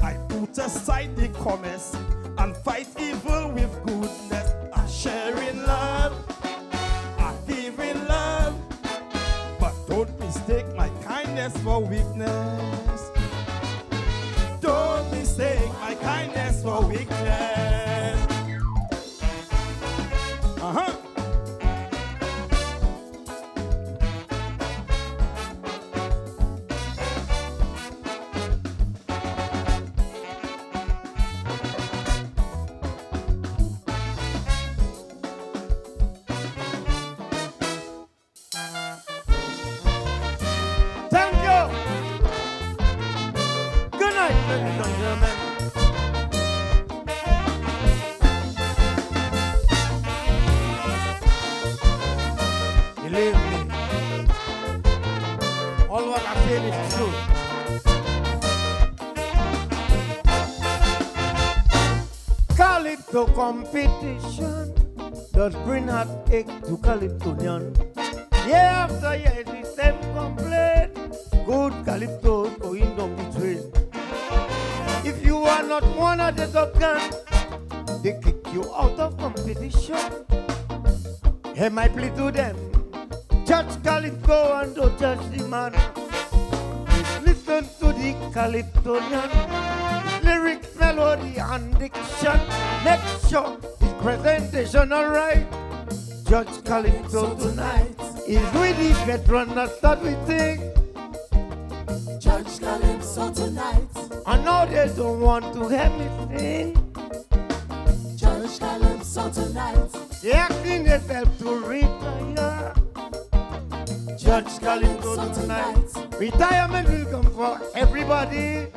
I put aside the comments and fight evil with goodness. I share in love, I give in love, but don't mistake my kindness for weakness. Don't mistake my kindness for weakness. Thank you. Good night, ladies and gentlemen. Believe me, all what I said is true. Calypso competition does bring heartache to Calypsonian. Year after year, it's the same complaint. Good Calypsos going down the train. If you are not one of the top guns, they kick you out of competition. Hear my plea to them. Judge Calypso and don't judge the man. Just listen to the Calypsonian. His lyrics, melody, and diction. Make sure his presentation alright. Judge Calypso tonight is with the veteran, that's what we think. Judge Calypso tonight. I know they don't want to hear me sing. Judge Calypso tonight. They asking themselves to retire. Judge Calypso tonight. Retirement will come for everybody.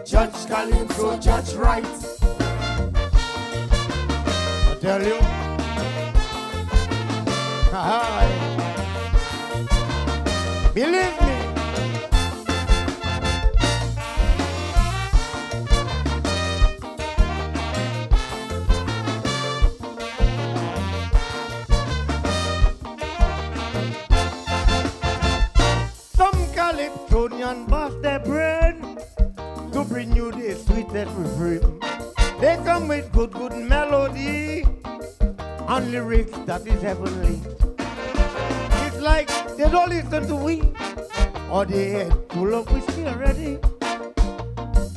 Judge Calypso, judge right. I tell you. Believe me. and lyrics that is heavenly. It's like they don't listen to we, or they head full of whiskey already.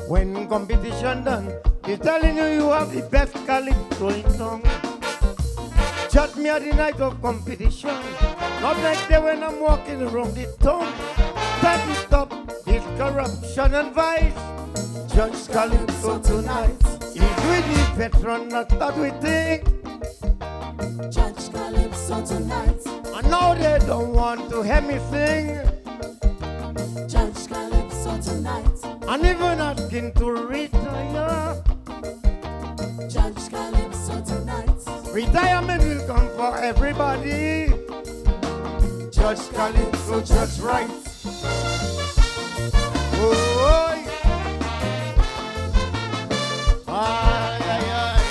When competition done, they telling you have the best calypso in town. Judge me at the night of competition, not next day when I'm walking around the town. Time to stop this corruption and vice. Judge calypso tonight is with the veteran, not that we think. Judge Calypso tonight. And now they don't want to hear me sing. Judge Calypso tonight. And even asking to retire. Judge Calypso tonight. Retirement will come for everybody. Judge Calypso, judge right. Oh, yeah. Ay, ay, ay.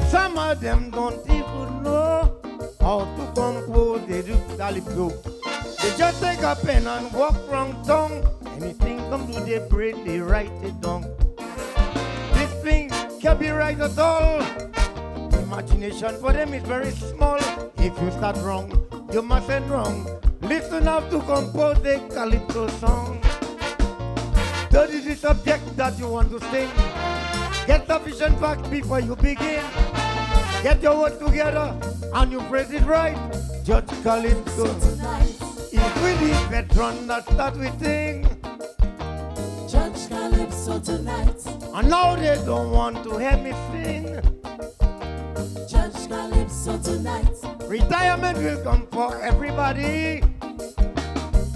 Some of them don't even know how to compose the calypso. They just take a pen and walk from tongue. Anything come to their brain, they write it down. This thing can't be right at all. Imagination for them is very small. If you start wrong, you must end wrong. Listen up to compose the calypso song. Study the subject that you want to sing. Get sufficient facts before you begin. Get your words together and you phrase it right. Judge Calypso Tonight. is with the veteran, that's that we think. Judge Calypso tonight. And now they don't want to hear me sing. Judge Calypso tonight. Retirement will come for everybody.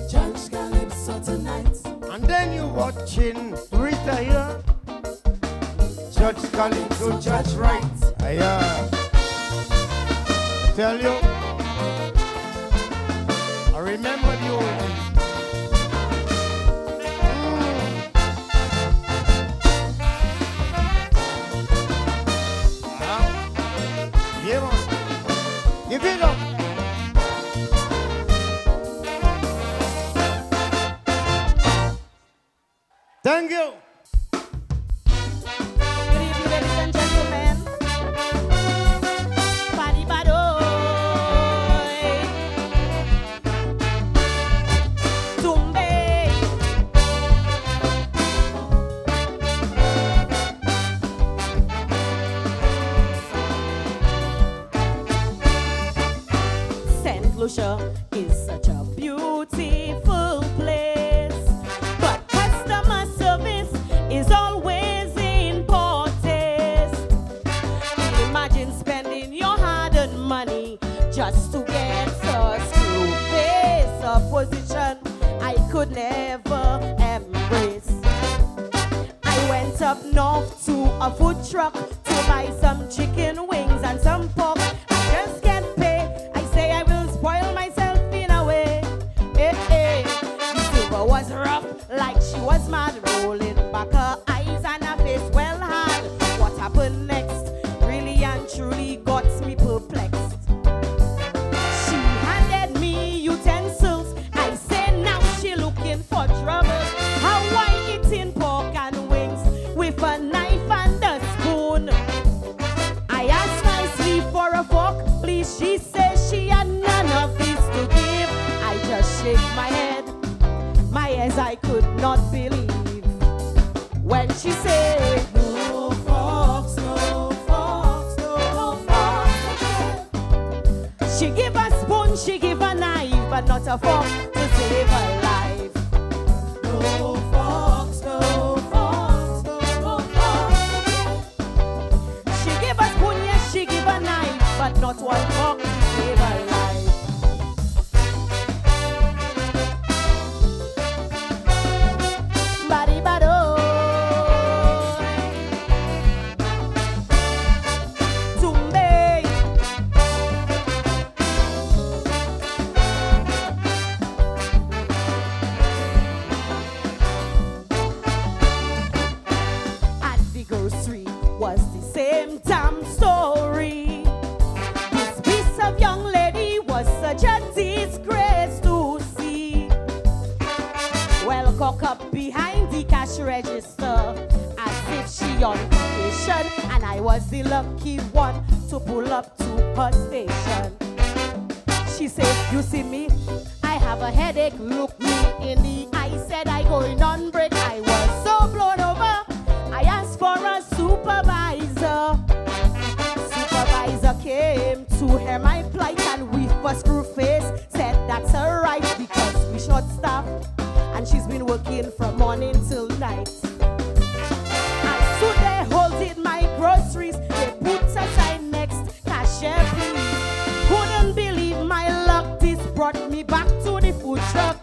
Judge Calypso tonight. And then you watching to retire. Judge Calypso, judge right. Yeah. Tell you, I remember the old days. Yeah, man. Give it up. Thank you. Good evening, ladies and gentlemen. Badi badoy. Tumbe. St. Lucia is such a beautiful place, but customer service is always important. Imagine spending your hard-earned money just to get a screw face, a position I could never embrace. I went up north to a food truck to buy some chicken wings and some pork. I just can't pay. I say I will spoil myself in a way. Eh, eh. The silver was rough, like she was mad, rolling back her eyes and her face well hard. What happened next really and truly got me perplexed. She handed me utensils. I say now she looking for trouble. How I eating pork and wings with a knife and a spoon. I asked nicely for a fork, please. She says she had none of this to give. I just shake my head, my ears I could not believe when she said, "No forks, no forks, no forks." She give a spoon, she give a knife, but not a fork to save her life. No forks, no forks, no forks. She give a spoon, yes, she give a knife, but not one fork to save her life. Badi badoy. Tumbe. At the grocery was the same damn story. she on vacation, and I was the lucky one to pull up to her station. She said, you see me, I have a headache, look me in the eye, said I going on break. I was so blown over, I asked for a supervisor. Supervisor came to hear my plight, and we first screw face, said that's alright because we short staff, and she's been working from morning till night. And so they holding my groceries, they put aside next cashier please. Couldn't believe my luck, this brought me back to the food truck.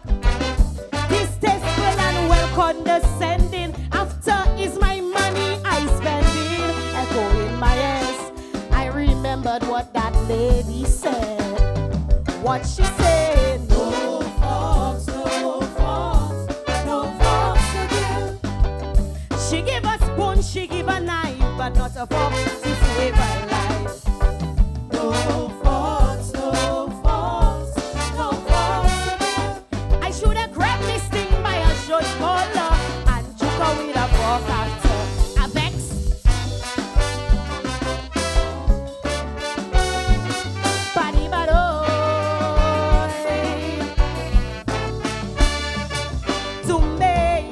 Distasteful and well condescending, after is my money I spending. Echo in my ears, I remembered what that lady said. What she said, No fox, no fox, no fox again. she give a spoon, she give a knife, but not a fork to save her life. No fox, no fox, no fox again. I should have grabbed this thing by a short collar and took her with a fork after. A vex. Body badoy. To me.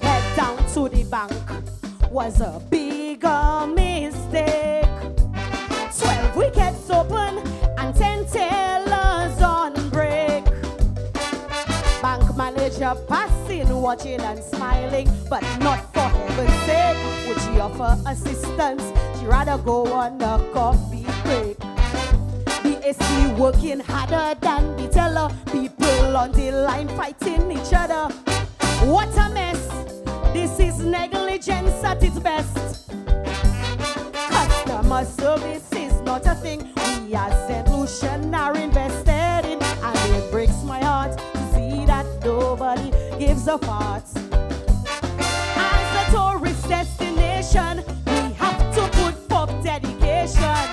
Head down to the bank was a bigger mistake. 12 wickets open and 10 tailors on break. Bank manager passing, watching and smiling, but not for heaven's sake would she offer assistance. She rather go on a coffee break. The AC working harder than the teller. People on the line fighting each other. What a mess! This is negligence at its best. Customer service is not a thing we as St. Lucian are invested in, and it breaks my heart to see that nobody gives a fart. As a tourist destination, we have to put forth dedication.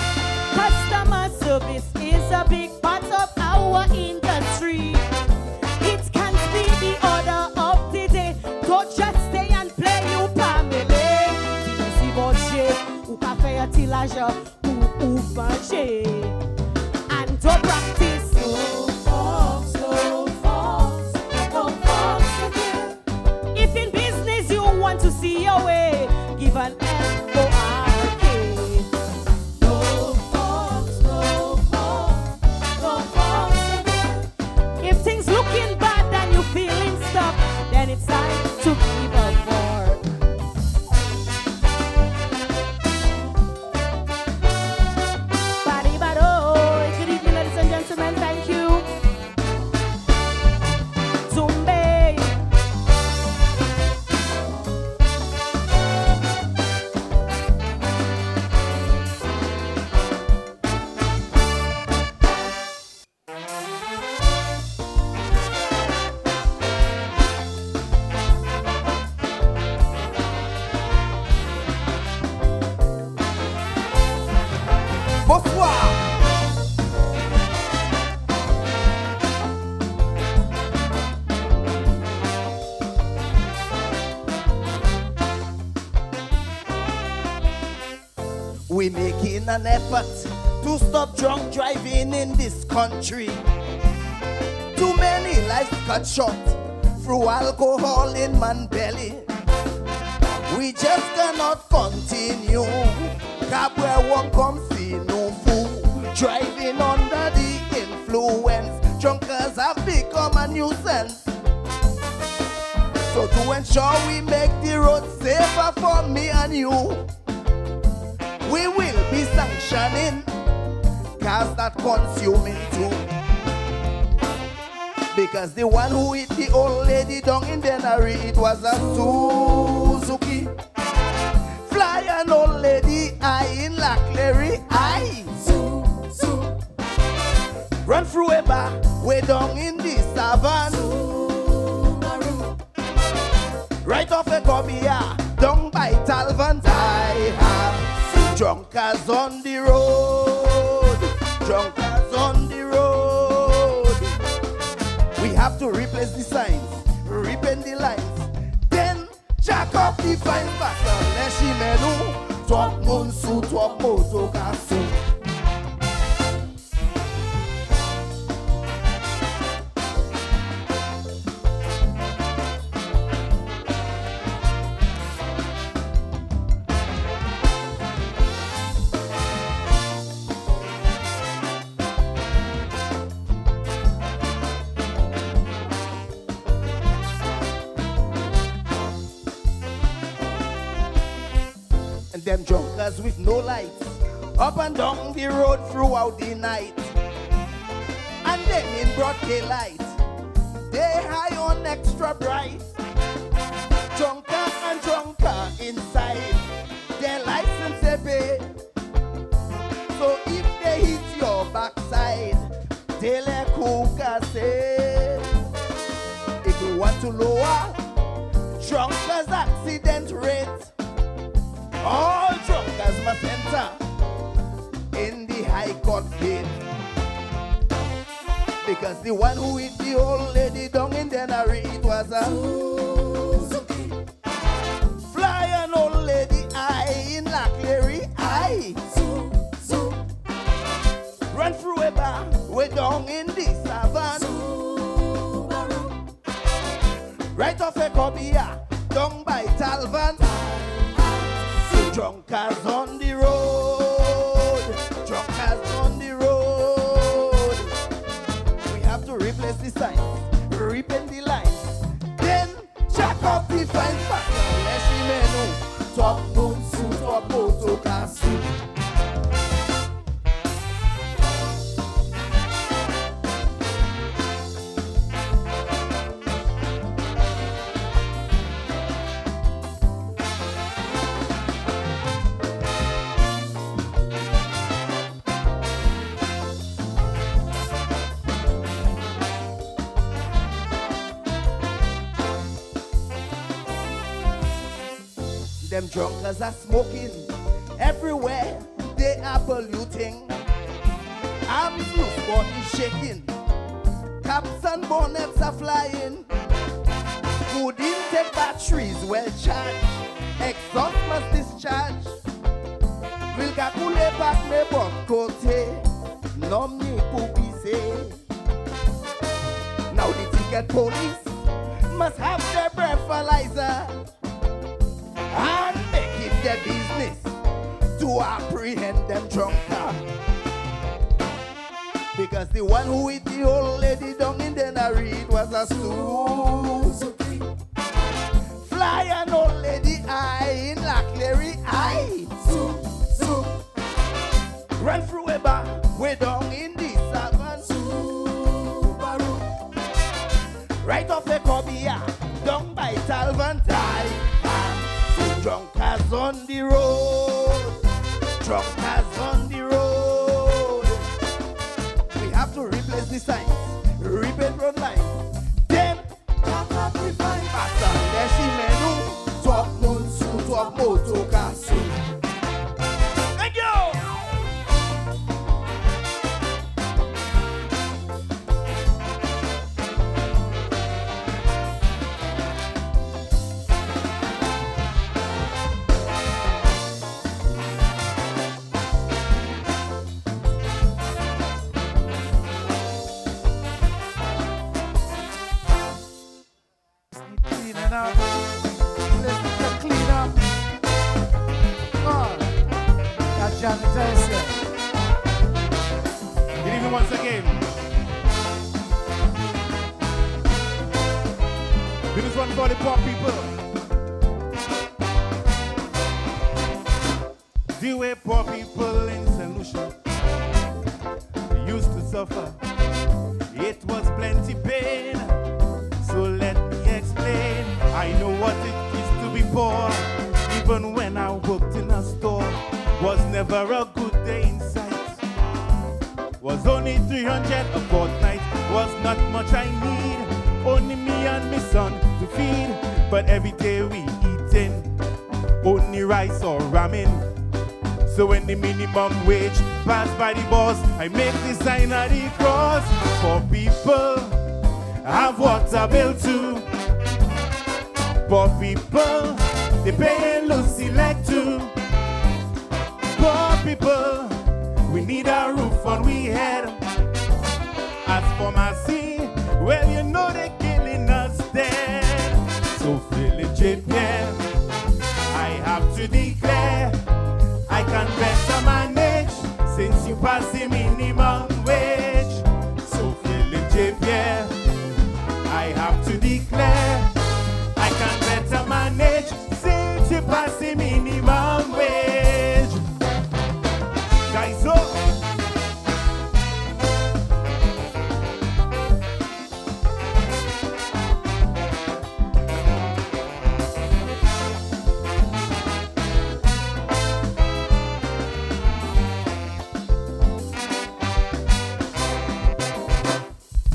Customer service is a big part of our industry. It can't be the order of the day. Don't just stay and play you family. Si bonche, ou ka fè yon tilage pou ou fanche. And to practice. No fox, no fox, no fox again. If in business you want to see your way, give an F-O-R-K. No fox, no fox, no fox again. If things looking bad and you feeling stuck, then it's time to give a fork. Body badoy. Good evening, ladies and gentlemen. Thank you. Zumbe. Bonsoir. We making an effort to stop drunk driving in this country. Too many lives cut short through alcohol in man belly. We just cannot continue. Cab where one come see no fool. Driving under the influence. Drunkers have become a nuisance. So to ensure we make the road safer for me and you, we will be sanctioning cars that consuming too. Because the one who hit the old lady down in Denary, it was a Suzuki. Fly an old lady high in Laclery, aye. Run through a bar, way down in the savannah. Right off a Cobia, down by Talvans, I have drunkards on the road, drunkards on We have to replace the signs, repaint the lines, then jack up the fine faster. Leshi menu, top monsu, top moto kasu. Them junkers with no lights, up and down the road throughout the night. And then in broad daylight, they high on extra bright. Junker and drunker inside, their license they pay. So if they hit your backside, they let Kuka say. If you want to lower drunkers accident rate, all drunkers must enter in the High Court gate. Because the one who hit the old lady down in Denary, it was a Suzuki. Fly an old lady eye in Laclery, eye. Run through a bar, way down in the savannah. Right off a Cobia, down by Talvan. Drunkers on the road, drunkers on the road. We have to replace the signs, repaint the lines, then check up the fine factor. Leshi menu, top monsu, top moto kasu. Them drunkers are smoking everywhere, they are polluting. Arms loose, body shaking, caps and bonnets are flying. Good intake batteries well charged, exhaust must discharge. Will kakule back me bon kote, nom ni pupise. Now the ticket police must have their breathalyzer and make it their business to apprehend them drunker. Because the one who hit the old lady down in Denary, it was a Suzuki. Fly an old lady eye in Laclery, eye. Run through a bar, way down in the savannah. Right off a Cobia, down by Talvan. Drunkers on the road, drunkers on the road. We have to replace the signs, repaint road lines, then talk up the fine faster. Leshi menu, top monsu, top moto kasu. Thank you. Cleaning up. Let's get the clean up. Come on. Got janitors here. Good evening once again. Do this one for the poor people. The way poor people in St. Lucia used to suffer, it was plenty pain. So let me explain. I know what it is to be poor. Even when I worked in a store, was never a good day in sight. Was only 300 a fortnight. Was not much I need. Only me and my son to feed. But every day we eating only rice or ramen. So when the minimum wage pass by the boss, I make the sign of the cross. For people have water bill too. Poor people, they paying Lucy leg too. Poor people, we need a roof on we head. As for my sea, well, you know they're killing us dead. So Philip yeah, I have to declare, I can better manage since you pass the minimum wage. So Philip yeah, I have to declare, I can better manage since you pass the minimum wage. Guys, oh.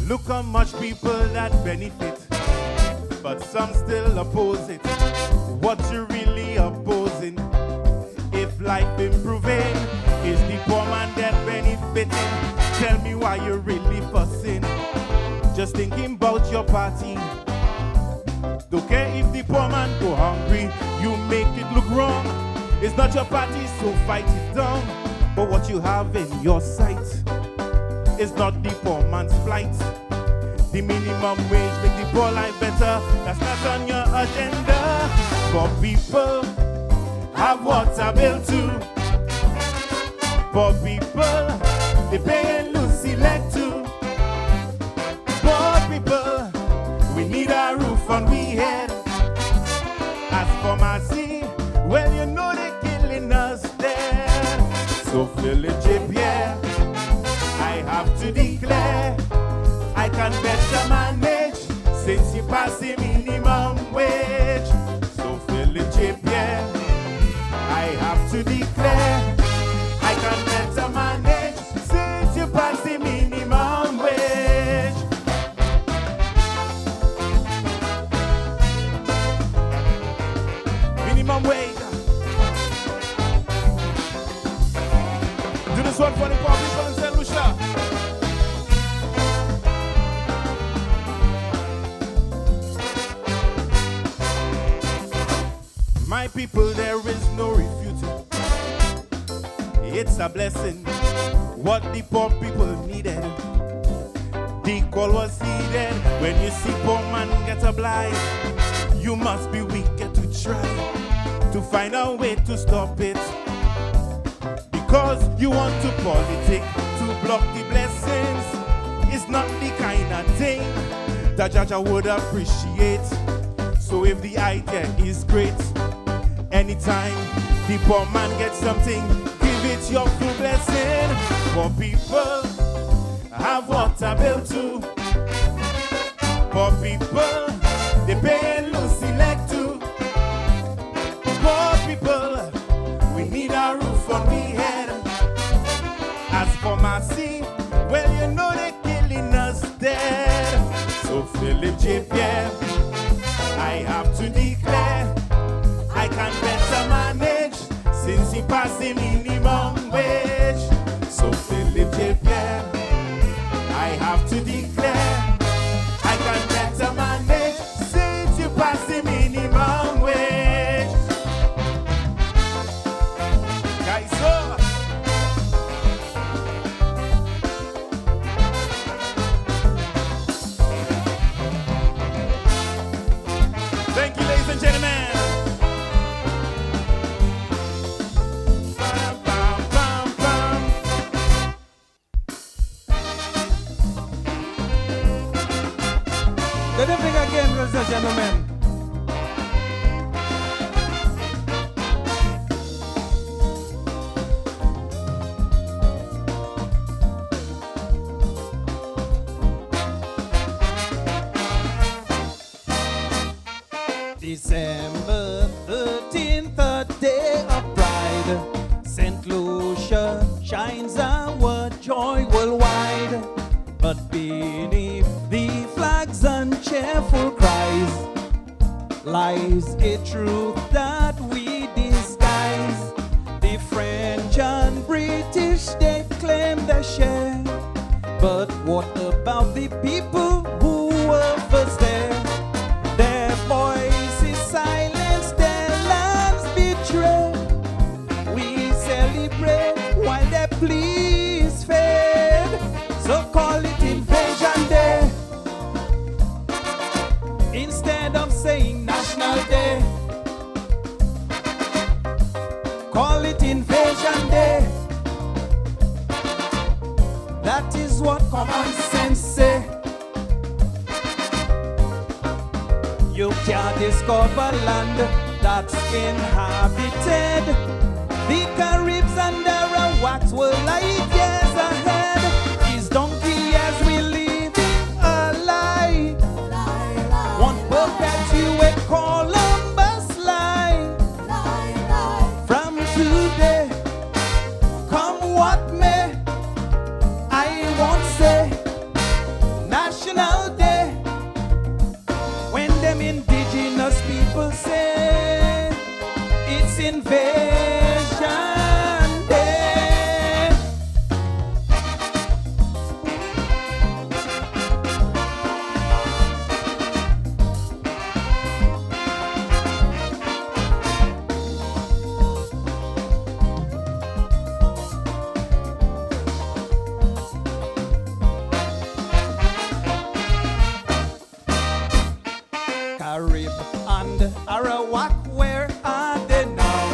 Look how much people that benefit, but some still oppose it. What you really opposing? If life improving, is the poor man that benefiting? Tell me why you're really fussing. Just thinking about your party. Don't care if the poor man go hungry, you make it look wrong. It's not your party, so fight it down. But what you have in your sight is not the poor man's plight. The minimum wage make the poor life better. That's not on your agenda. Poor people have water bill too. Poor people, they paying Lucy leg too. Poor people, we need a roof on we head. As for my sea, well, you know they're killing us there. So Philip yeah, I have to declare, I can better manage since you pass the minimum wage. So Philip yeah, I have to declare, I can better manage since you pass the minimum wage. Minimum wage. Do this one for the poor people in St. Lucia. My people, there is no refuting. It's a blessing. What the poor people needed, the call was heeded. When you see poor man get obliged, you must be wicked to try to find a way to stop it. Because you want to politic to block the blessings. It's not the kind of thing that Jaja would appreciate. So if the idea is great, anytime the poor man gets something, give it your full blessing. Poor people have water bill too. Poor people, they pay Lucy leg too. Poor people, we need a roof on we head. As for my sea, well, you know they're killing us dead. So Philip yeah, I have to declare, I can better manage since he passed the minimum wage. So Philip yeah, I have to declare, I can better manage since you passed the minimum wage. Guys, so thank you, ladies and gentlemen. Good evening again, ladies and gentlemen. December 13th, a day of pride. St. Lucia shines our joy worldwide. But beneath the flags and cheerful cries lies a truth that we disguise. The French and British, they claim their share. But what about the people who were Instead of saying National Day, call it Invasion Day. That is what common sense say. You can't discover land that's inhabited. The Caribs and the Arawaks were light years ahead. Is donkey as we live a lie. One perpetuate Columbus lie. From today, come what may, I won't say National Day when them indigenous people say it's Invasion Day. Carib and Arawak, where are they now?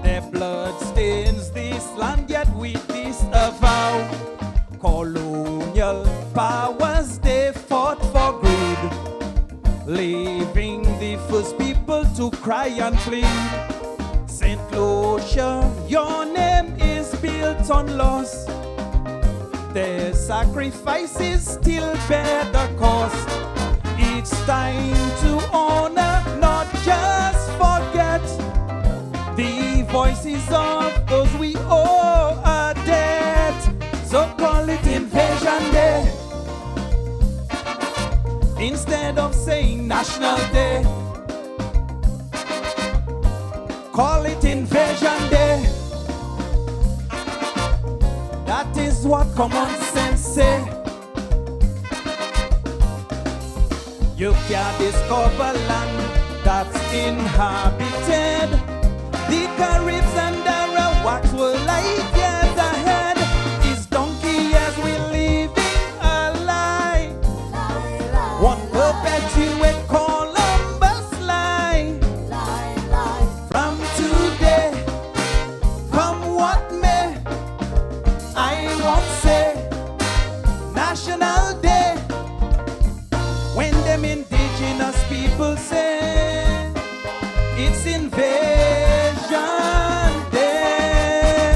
Their blood stains this land, yet we disavow. Colonial powers, they fought for greed, leaving the first people to cry and plead. St. Lucia, your name is built on loss. Their sacrifices still bear the cost. It's time to honor, not just forget, the voices of those we owe a debt. So call it Invasion Day instead of saying National Day. Call it Invasion Day. That is what common sense say. You can't discover land that's inhabited. The Caribs and the Arawaks were light years ahead. Is donkey as we live in a lie. One perpetuate Columbus lie. From today, come what may, I won't say National Day when them indigenous people say it's Invasion Day.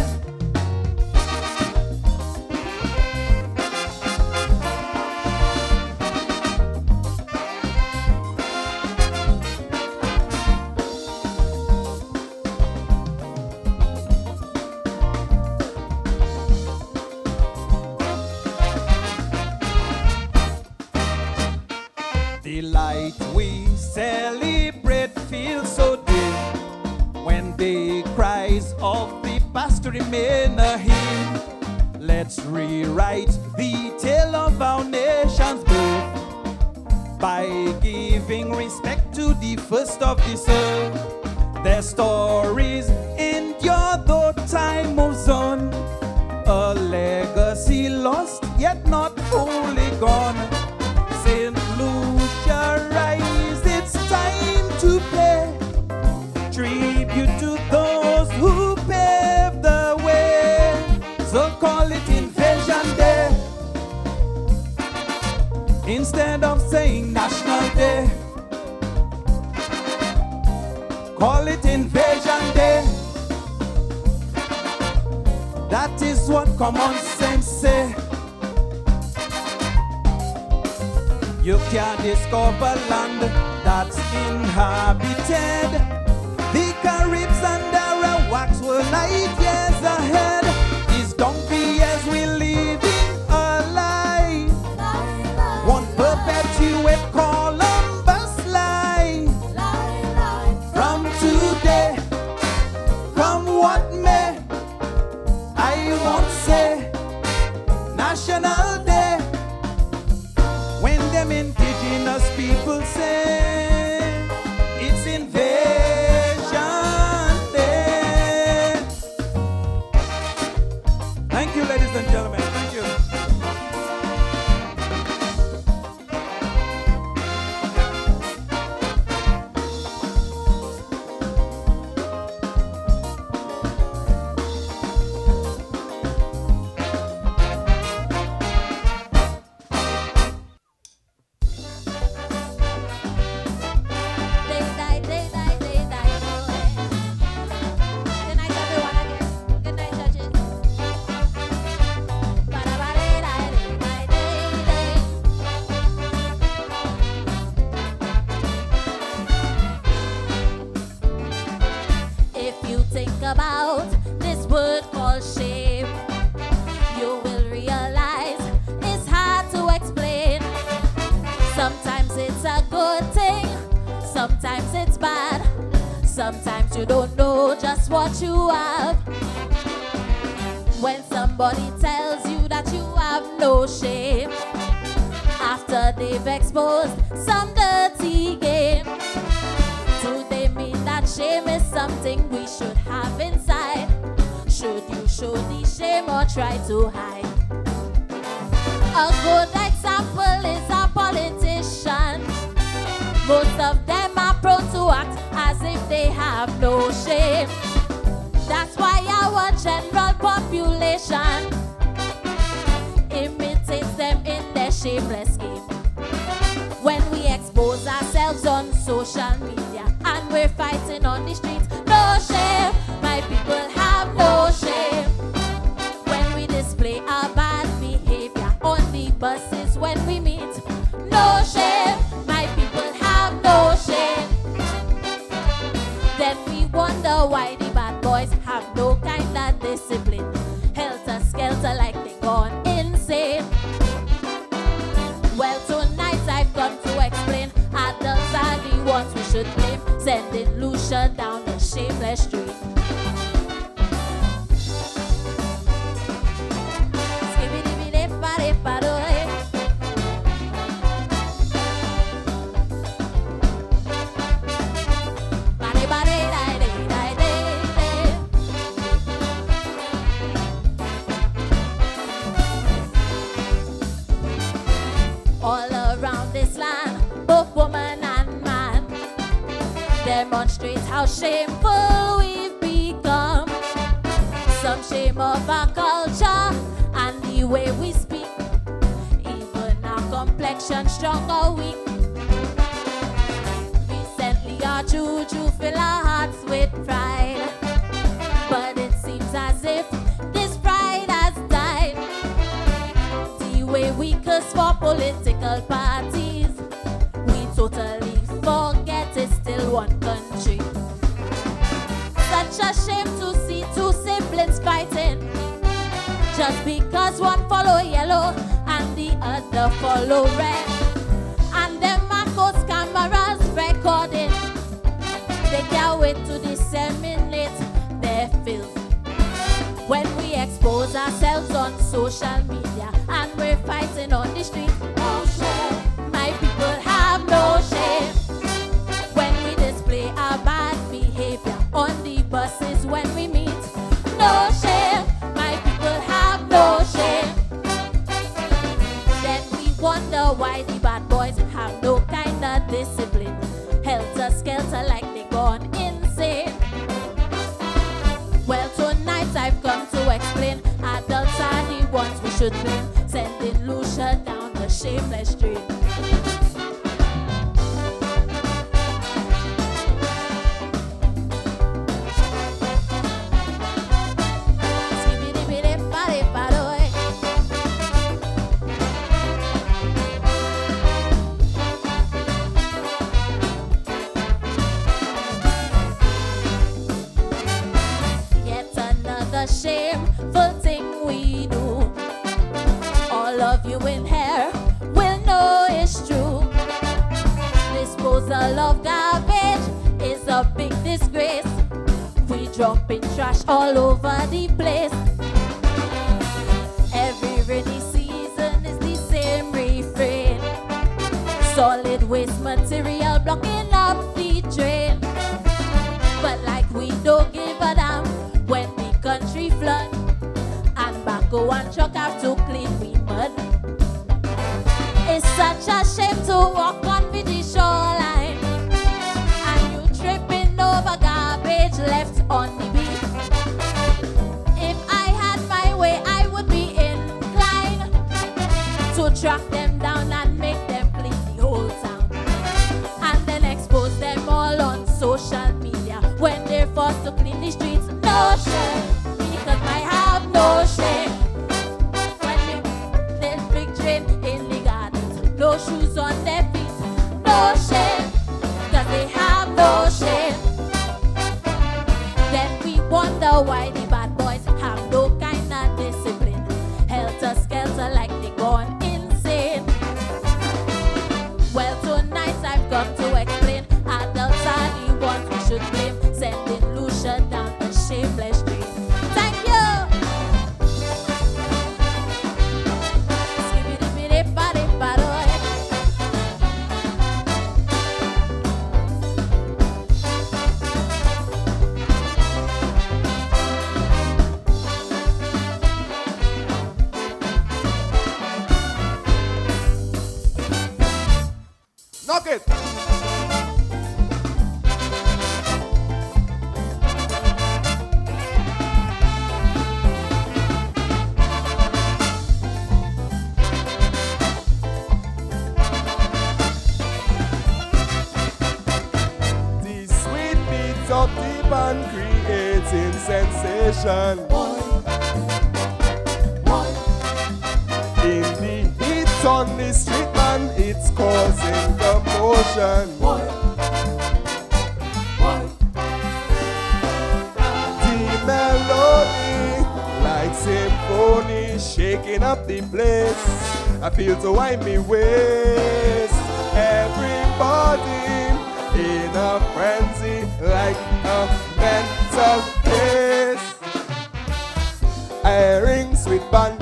The light we celebrate feels so dim when the cries of the past remain a hymn. Let's rewrite the tale of our nation's birth by giving respect to the first of this earth. Their stories endure though time moves on, a legacy lost yet not fully gone. St. Lucia, rise, it's time to pay tribute to those who paved the way. So call it Invasion Day instead of saying National Day. Call it Invasion Day. That is what common sense say. You can't discover land that's inhabited. The Caribs and Arawaks were light years ahead. Is donkey as we live in a lie. One perpetuate Columbus lie. From today, come what may, I won't say National Day when them indigenous people say it's Invasion Day. Thank you, ladies and gentlemen. Thank you. Sometimes it's a good thing, sometimes it's bad. Sometimes you don't know just what you have. When somebody tells you that you have no shame, after they've exposed some dirty game, do they mean that shame is something we should have inside? Should you show the shame or try to hide? A good example is a politician. Most of them are prone to act as if they have no shame. That's why our general population imitates them in their shameless game. When we expose ourselves on social media and we're fighting on the streets, no shame, my people have no shame. When we display our bad behavior on the buses when we meet, no shame, my people have no shame. Then we wonder why the bad boys have no kind of discipline, helter-skelter like they gone insane. Well, tonight I've come to explain, adults are the ones we should blame, sending Lucia down the shameless street. All around this land, both woman and man demonstrate how shameful we've become. Some shame of our culture and the way we speak, even our complexion, strong or weak. Recently our juju fill our hearts with pride, but it seems as if this pride has died. The way we curse for political parties, we totally forget it's still one country. Such a shame to see two siblings fighting, just because one follow yellow and the other follow red. And them Marcos cameras recording, they can't wait to disseminate their filth. When we expose ourselves on social media and we're fighting on the street, no shame, my people have no shame. When we display our bad behavior on the buses when we meet, no shame, my people have no shame. Then we wonder why the bad boys have no kind of discipline, helter-skelter like they gone insane. Well, tonight I've come to explain, adults are the ones we should blame, sending Lucia down the shameless street. Shameful thing we do. All of you in here will know it's true. Disposal of garbage is a big disgrace. We dropping trash all over the place. Every rainy season is the same refrain. Solid waste material blocking up the drain. But like we don't give a damn when the country flood and backhoe and truck have to clean we mud. It's such a shame to walk on the shoreline and you tripping over garbage left on the beach. If I had my way, I would be inclined to track them down and make them clean the whole town, and then expose them all on social media when they're forced to clean the streets. No shame, because I have no shame. When there's big drain in the gardens, no shoes on their feet. No shame, because they have no shame. Then we wonder why the bad boys have no kind of discipline, helter-skelter like they gone insane. Well, tonight come to explain. Adults are the ones we should blame. Sending Lucia down a shameless drain. Thank you. Knock it. The sweet beats of the band creating sensation. In the heat on the street, man, it's causing commotion. The melody, like symphony, shaking up the place. I feel to wind me waist. Everybody in a frenzy, like a mental case. I ring sweet band.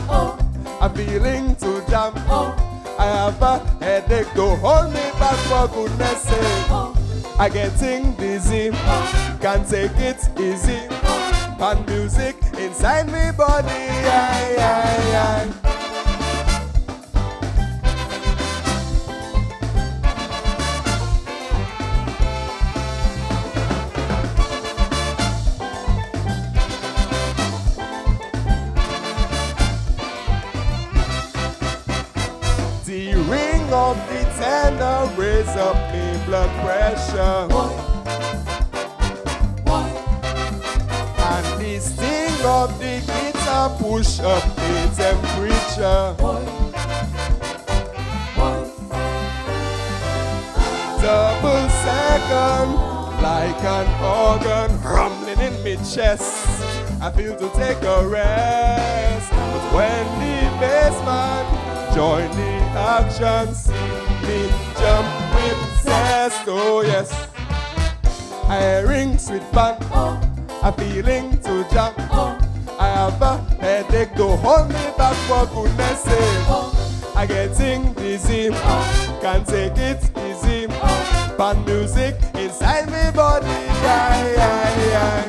I'm feeling to jam. I have a headache, don't hold me back for goodness sake. I getting dizzy, can't take it easy. And music inside me body, aye. The ring of the tenor raise up me blood pressure. And the sting of the guitar push up the temperature. Double second, like an organ rumbling in me chest. I feel to take a rest, but when the bassman join the action, see me jump with zest. Oh yes, I ring sweet band. I'm feeling to jump. I have a headache, don't hold me back for goodness sake. I getting dizzy, can't take it easy. Band music inside me body, aye.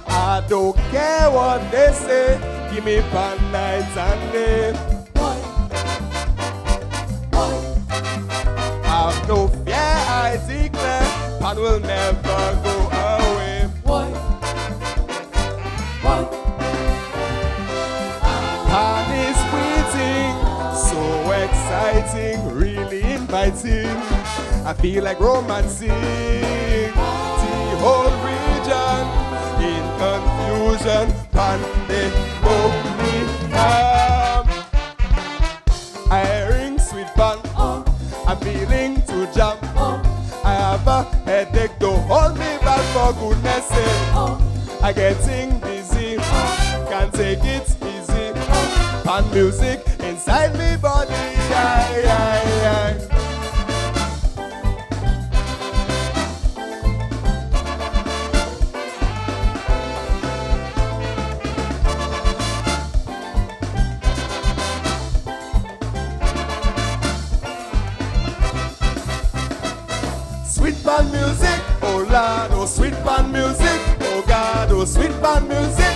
I don't care what they say, give me pan nights and day. Have no fear, I declare, pan will never go away. Pan is waiting, so exciting, really inviting. I feel like romancing the whole region. In confusion, pandemonium. I ring sweet band. I'm feeling to jump. I have a headache, don't hold me back for goodness sake. I getting dizzy, can't take it easy. Pan music inside me body, aye. Sweet band music, oh Lord, oh sweet band music, oh God, oh sweet band music.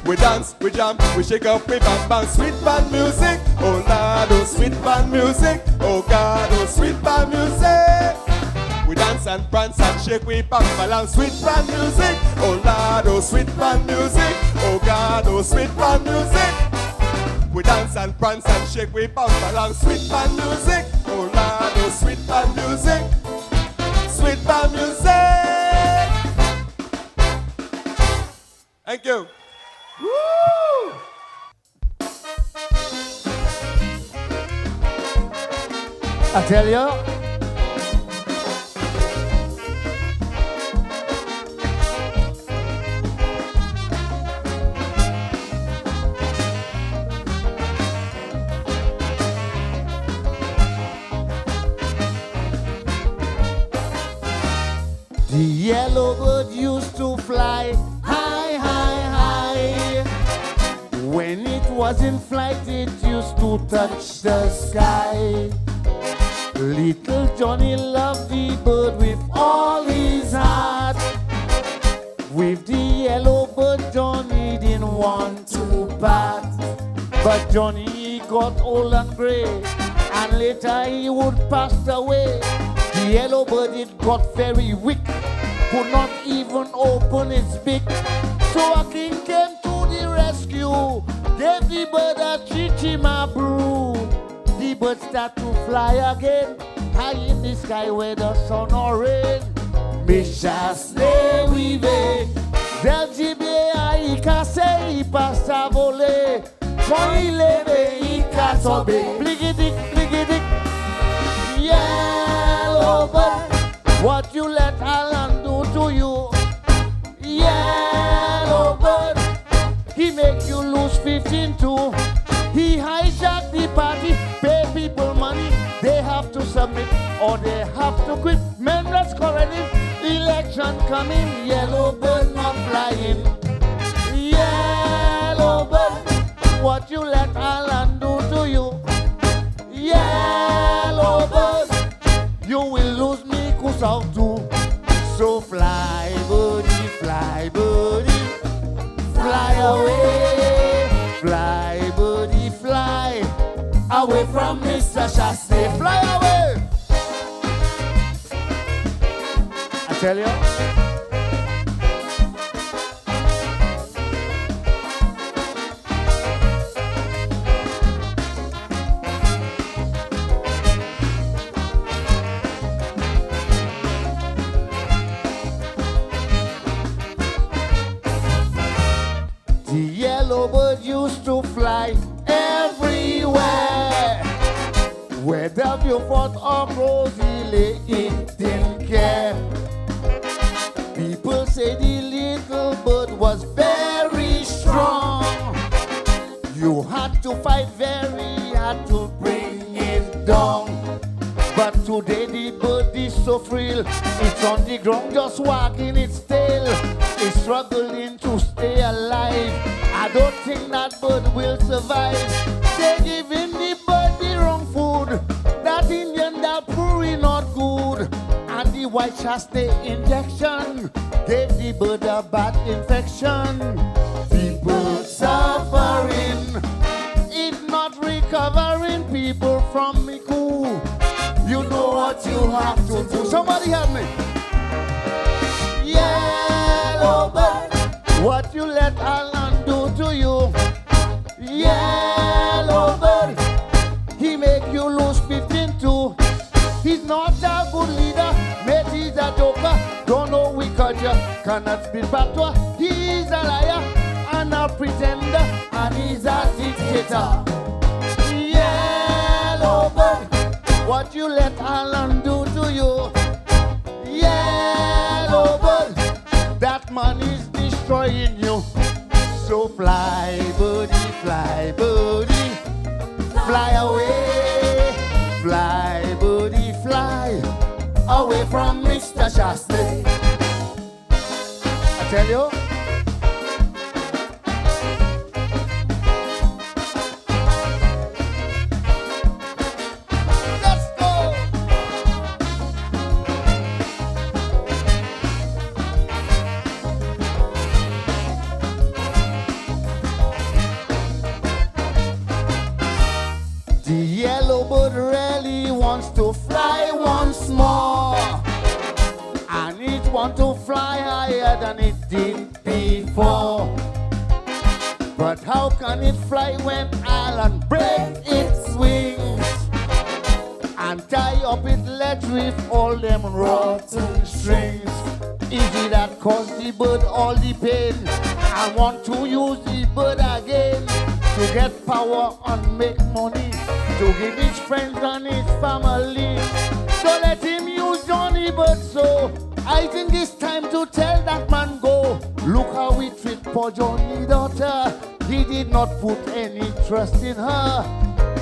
We dance, we jump, we shake up, we bang bang. Sweet band music, oh Lord, oh sweet band music, oh God, oh sweet band music. We dance and prance and shake, we bang bang. Sweet band music, oh Lord, oh sweet band music, oh God, oh sweet band music. We dance and prance and shake, we bang bang. Sweet band music, oh Lord, oh sweet band music. Sweet band music. Thank you. Woo! I tell you. The yellow bird used to fly high, high, high. When it was in flight, it used to touch the sky. Little Johnny loved the bird with all his heart. With the yellow bird, Johnny didn't want to part. But Johnny got old and gray, and later he would pass away. The yellow bird, it got very weak, could not even open its beak. So a king came to the rescue, gave the bird a chichima brew. The bird start to fly again, high in the sky where the sun or rain. Michasne vive, del gibe a ikase I passa voler. Quand il leve I kasobe, bligidik, bligidik. Yellow bird, what you let Alan do to you? Yellow bird, he make you lose 15 too. He hijack the party, pay people money. They have to submit or they have to quit. Men, let's correct it. Election coming, yellow bird not flying. Yellow bird, what you let Alan do to you? Yellow bird, you will lose me cause of two. So fly, birdie, fly, birdie, fly away. Fly, birdie, fly away from Mr. Shastey. Fly away. I tell you. The yellow bird used to fly everywhere. Whether Beaufort or Rosalie, it didn't care. People say the little bird was very strong. You had to fight very hard to bring it down. But today the bird is so frail, it's on the ground just wagging its tail. It's struggling to stay alive. I don't think that bird will survive. They giving the bird the wrong food. That Indian that puri not good. And the white Shastey injection gave the bird a bad infection. The bird suffering, it not recovering. People from me cool. You know what you have to do. Somebody help me. Yellow bird, what you let Alan do to you? Yellow bird, he make you lose 15 too. He's not a good leader, mate, he's a joker. Don't know we culture, cannot speak patois. He's a liar and a pretender, and he's a dictator. Yellow bird, what you let Alan do to you? Yellow bird, that man is destroying you. So fly, birdie, fly, birdie, fly away. Fly, birdie, fly away from Mr. Shastey. I tell you. The yellow bird really wants to fly once more, and it wants to fly higher than it did before. But how can it fly when Alan break its wings and tie up its legs with all them rotten strings? Is it that cause the bird all the pain? I want to use the bird again to get power and make money, to give his friends and his family. Don't let him use Johnny but so I think it's time to tell that man go. Look how we treat poor Johnny daughter. He did not put any trust in her.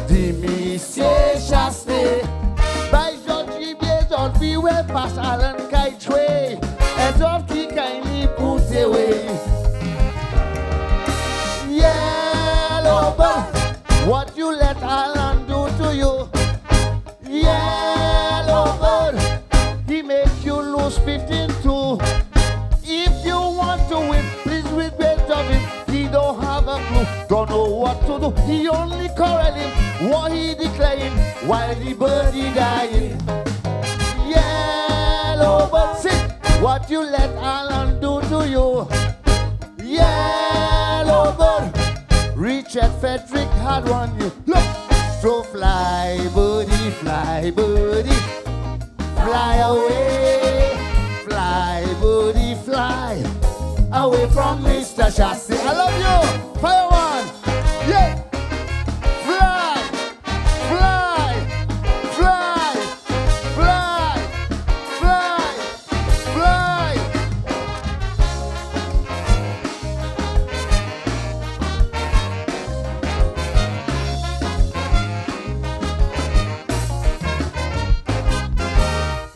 Dimitri Chaste by Georgie Bejon we were past Alan Kaitwe. And of he kindly put away. Yellow bird, what you let Alan do to you? Yellow bird, he make you lose 15-2. If you want to win, please regret of him. He don't have a clue, don't know what to do. He only quarreling, what he declaring, while the birdie dying. Yellow bird, sing what you let Alan do to you. Yellow bird, Richard Frederick had won you. Look, so fly birdie, fly birdie, fly away, fly birdie, fly away from Mr. Chassis. I love you, fireman. Yeah, fly, fly, fly, fly, fly, fly.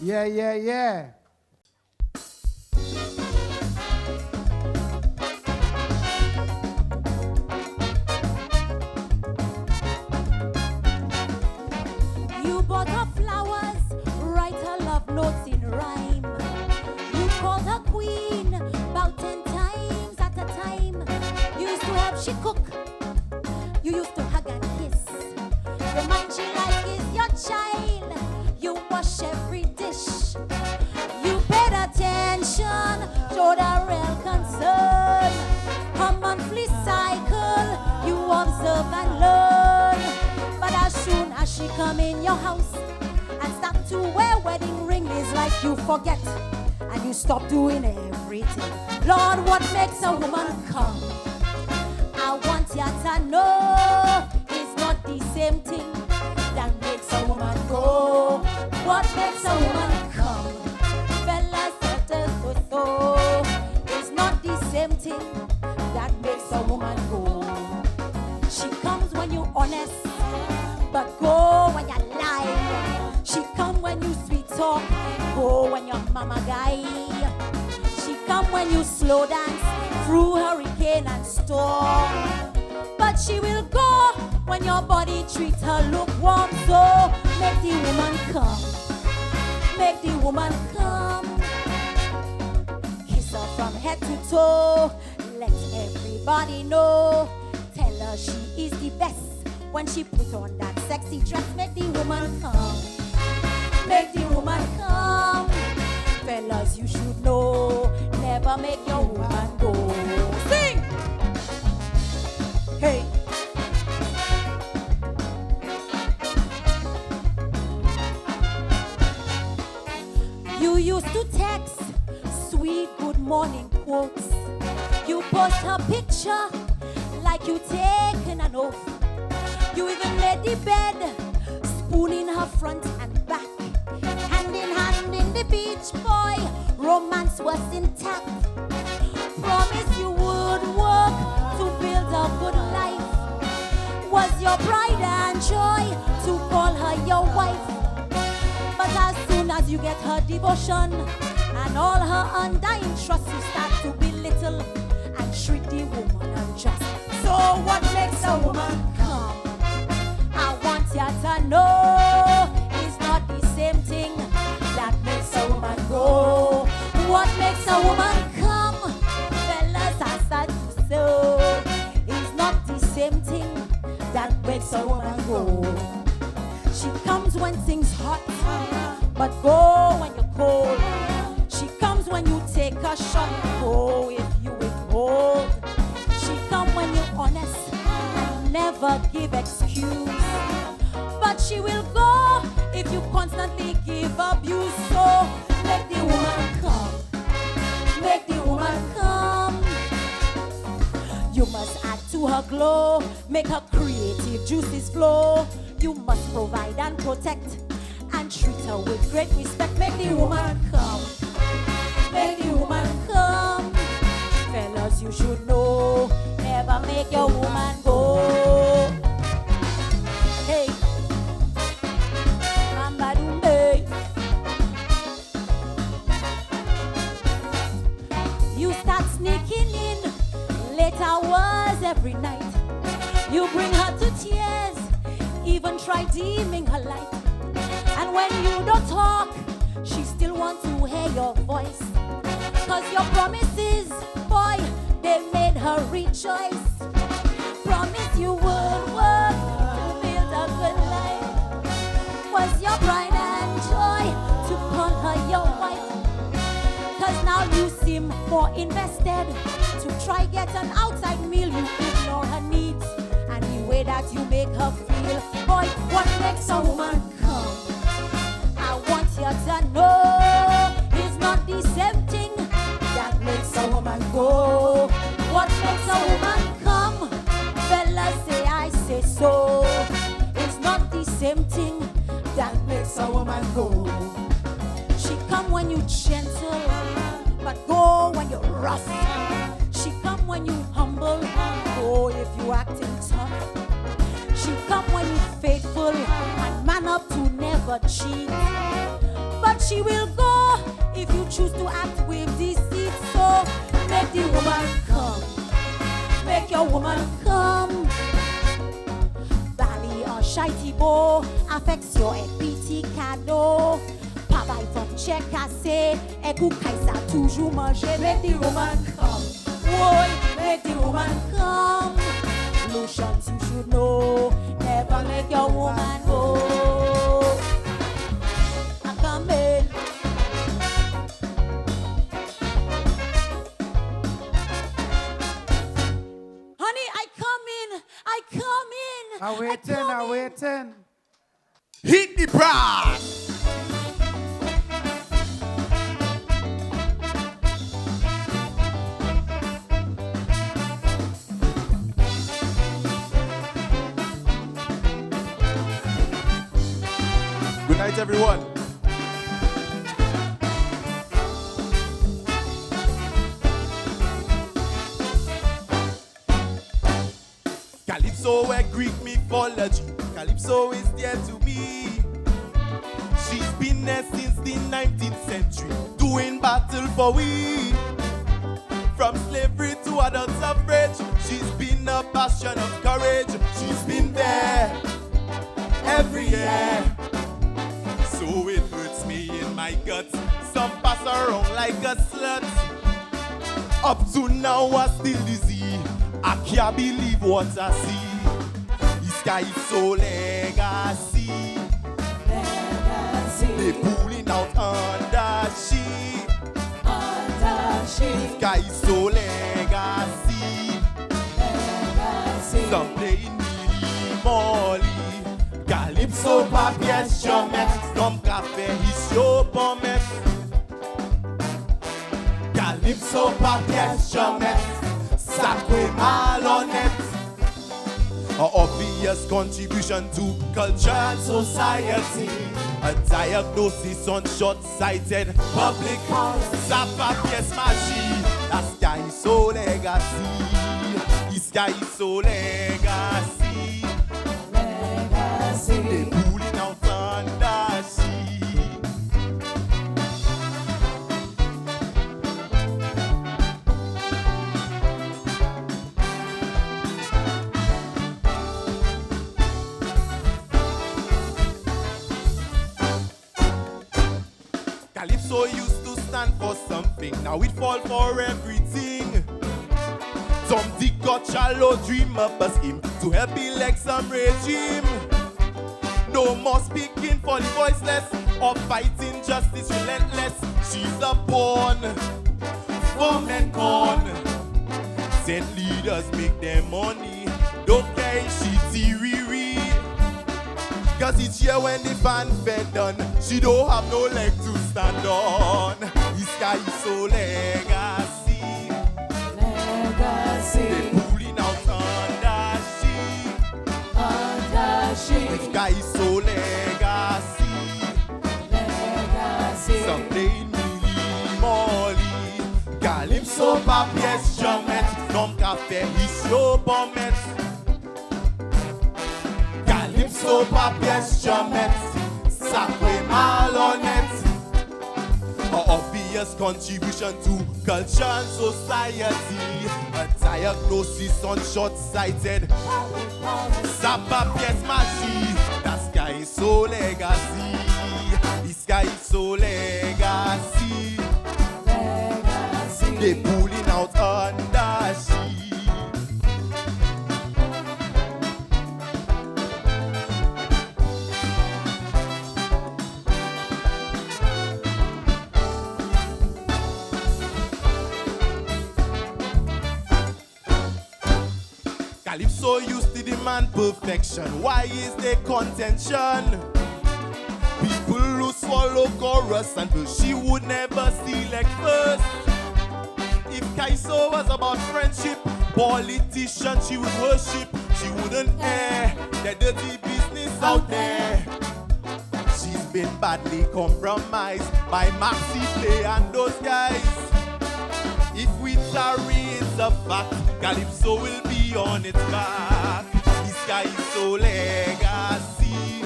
Yeah, yeah, yeah. You bought her flowers, write her love notes in rhyme. You called her queen about 10 times at a time. You used to help she cook. You used to hug and kiss. The man she like is your child. You wash every dish. You paid attention, showed her real concern. Her monthly cycle, you observe and learn. But as soon as she come in your house and start to wear wedding ring, it's like you forget and you stop doing everything. Lord, what makes a woman come? I want you to know it's not the same thing that makes a woman go. What makes a woman come? Fellas, so it's not the same thing that makes a woman go. She comes when you're honest, but go when you lie. She come when you sweet talk, go when you're mama guy. She come when you slow dance through hurricane and storm. But she will go when your body treats her lukewarm. So make the woman come, make the woman come. Kiss her from head to toe, let everybody know. Tell her she is the best when she put on that sexy dress. Make the woman come, make the woman come. Fellas, you should know, never make your woman go. Sing! Hey! You used to text sweet good morning quotes. You post her picture like you taken an oath. You even made the bed, spoon in her front and back. Hand in hand in the beach, boy, romance was intact. Promise you would work to build a good life. Was your pride and joy to call her your wife. But as soon as you get her devotion and all her undying trust, you start to belittle and treat the woman unjust. So what makes a woman come? I want you to know it's not the same thing that makes a woman go. What makes a woman come? Fellas, I start to say it's not the same thing that makes a woman go. She comes when things hot, but go when you're cold. She comes when you take a shot, go if you withhold. She comes when you're honest and never give excuse. But she will go if you constantly give abuse. So make the woman come, make the woman come. You must add to her glow, make her creative juices flow. You must provide and protect and treat her with great respect. Make the woman come. Make the woman come. Fellas, you should know, never make your woman go. Hey, Mamba Dumbe. You start sneaking in late hours every night. You bring her to tears, even try dimming her light. And when you don't talk, she still wants to hear your voice. Cause your promises, boy, they made her rejoice. Promise you would work to build a good life. Was your pride and joy to call her your wife. Cause now you seem more invested to try get an outside meal. You ignore her needs and the way that you make her feel. Boy, what makes a woman come? I want you to know it's not the same thing that makes a woman go. What makes a woman come? Fellas say I say so. It's not the same thing that makes a woman go. She come when you gentle, but go when you're rough. She come when you humble, go if you acting tough. She come when you faithful and man up to never cheat. But she will go if you choose to act with deceit. So make the woman come. Make your woman come. Bali or shitey beau affects your equity cadeau. Pas bail from check assez. Et kou kaisa toujours manger. Make the woman come. Boy, make the woman come. Lotions you should know. Never make your woman go. I come in. Honey, I come in. I come in. I'm waiting. Hit the brass. Good night, everyone. Calypso a Greek mythology. Calypso is dear to me. She's been there since the 19th century, doing battle for we. From slavery to adult suffrage, she's been a bastion of courage. She's been there every year. So it hurts me in my guts. Some pass around like a slut. Up to now I still dizzy. I can't believe what I see. This guy is so legacy. They pulling out under she. This guy is so legacy. Some playing Millie Molly. Calypso papier chomet. Comme café ici pommet. Calypso papier chomet. Sacré malhonnête. An obvious contribution to culture and society. A diagnosis on short-sighted public sapapiers magie. That guy is so legacy. This guy is so legacy. They pulling out under she. Calypso used to stand for something, now it fall for everything. Some dick got shallow dream up as him to help elect some regime. No more speaking for the voiceless or fighting justice relentless. She's a pawn for men corn. Said leaders make their money, don't care if she teary. Cause each year when the fanfare done, she don't have no leg to stand on. This guy is so legacy. They pulling out under she. This guy is Some playing Millie Molly. Calypso pa pièce jamais. Nom café ici pommet. Calypso pa pièce jamais. Sacré malhonnête. An obvious contribution to culture and society. A diagnosis on short-sighted. Ça pa pièce magie. That sky is so legacy. This sky is so legacy. They pulling out under she. Calypso used to demand perfection. Why is there contention? People who swallow chorus and she would never select first. If Kaiso was about friendship, politicians she would worship. She wouldn't air the dirty business out there. She's been badly compromised by Maxi Play and those guys. If we tarry, it's a fact. Calypso will be on its back. This guy is so legacy.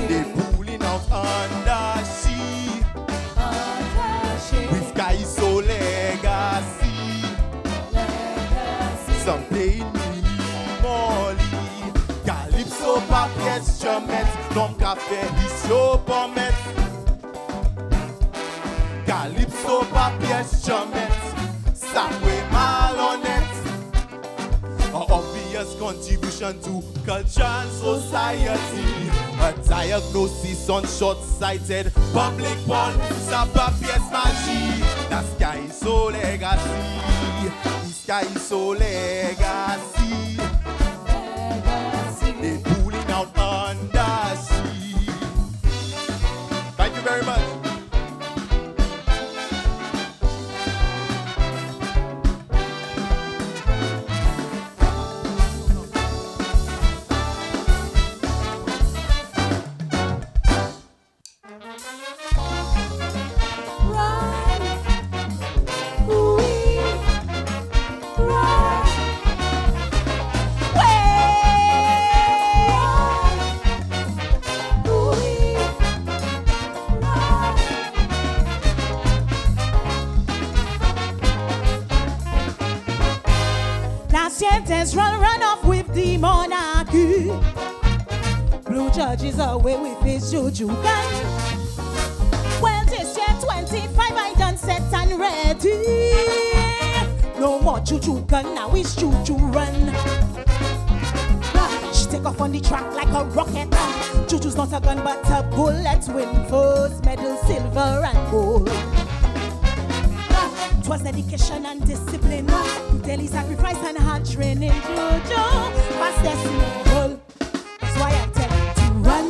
They pulling out under she. This guy is so legacy. Some playing Millie Molly. Calypso pa pièce jamais. Nom café ici pommet. Calypso pa pièce jamais. Sacré malhonnête. An obvious contribution to culture and society. A diagnosis on short-sighted public policy. Ça pa pièce magie. That sky is so legacy. This sky is so legacy. They pulling out under sea. Thank you very much. Run off with the monarchy. Blue judges away with his juju gun. Well, this year 25 I done set and ready. No more juju gun, now it's juju run. She take off on the track like a rocket. Juju's not a gun but a bullet. Win first medal, silver and gold. It was dedication and discipline, daily sacrifice and hard training. Jojo, fastest in the world. That's why I tell you to run,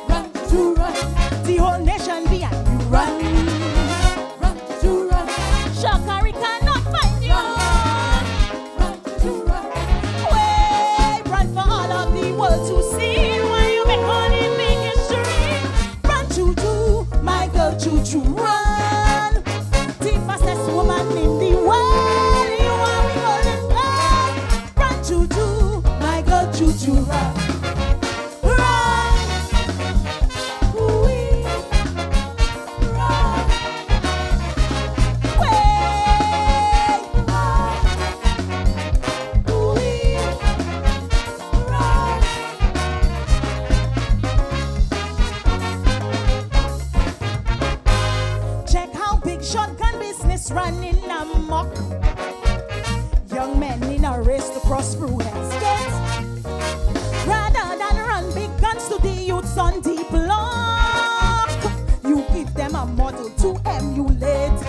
run to run. The whole nation behind you. Run, run to run. Shakari cannot find you. Run to run. Wait, run for all of the world to see. Why you make money big history? Run Juju, my girl Juju, run. Woman in the world, you are we golden girl. Run Juju, my girl Juju, run, run, we run, way, run, we run. Check how big shotgun business running amok. Young men in a race to cross through hell's gates. Rather than run big guns to the youths on deep block, you give them a model to emulate.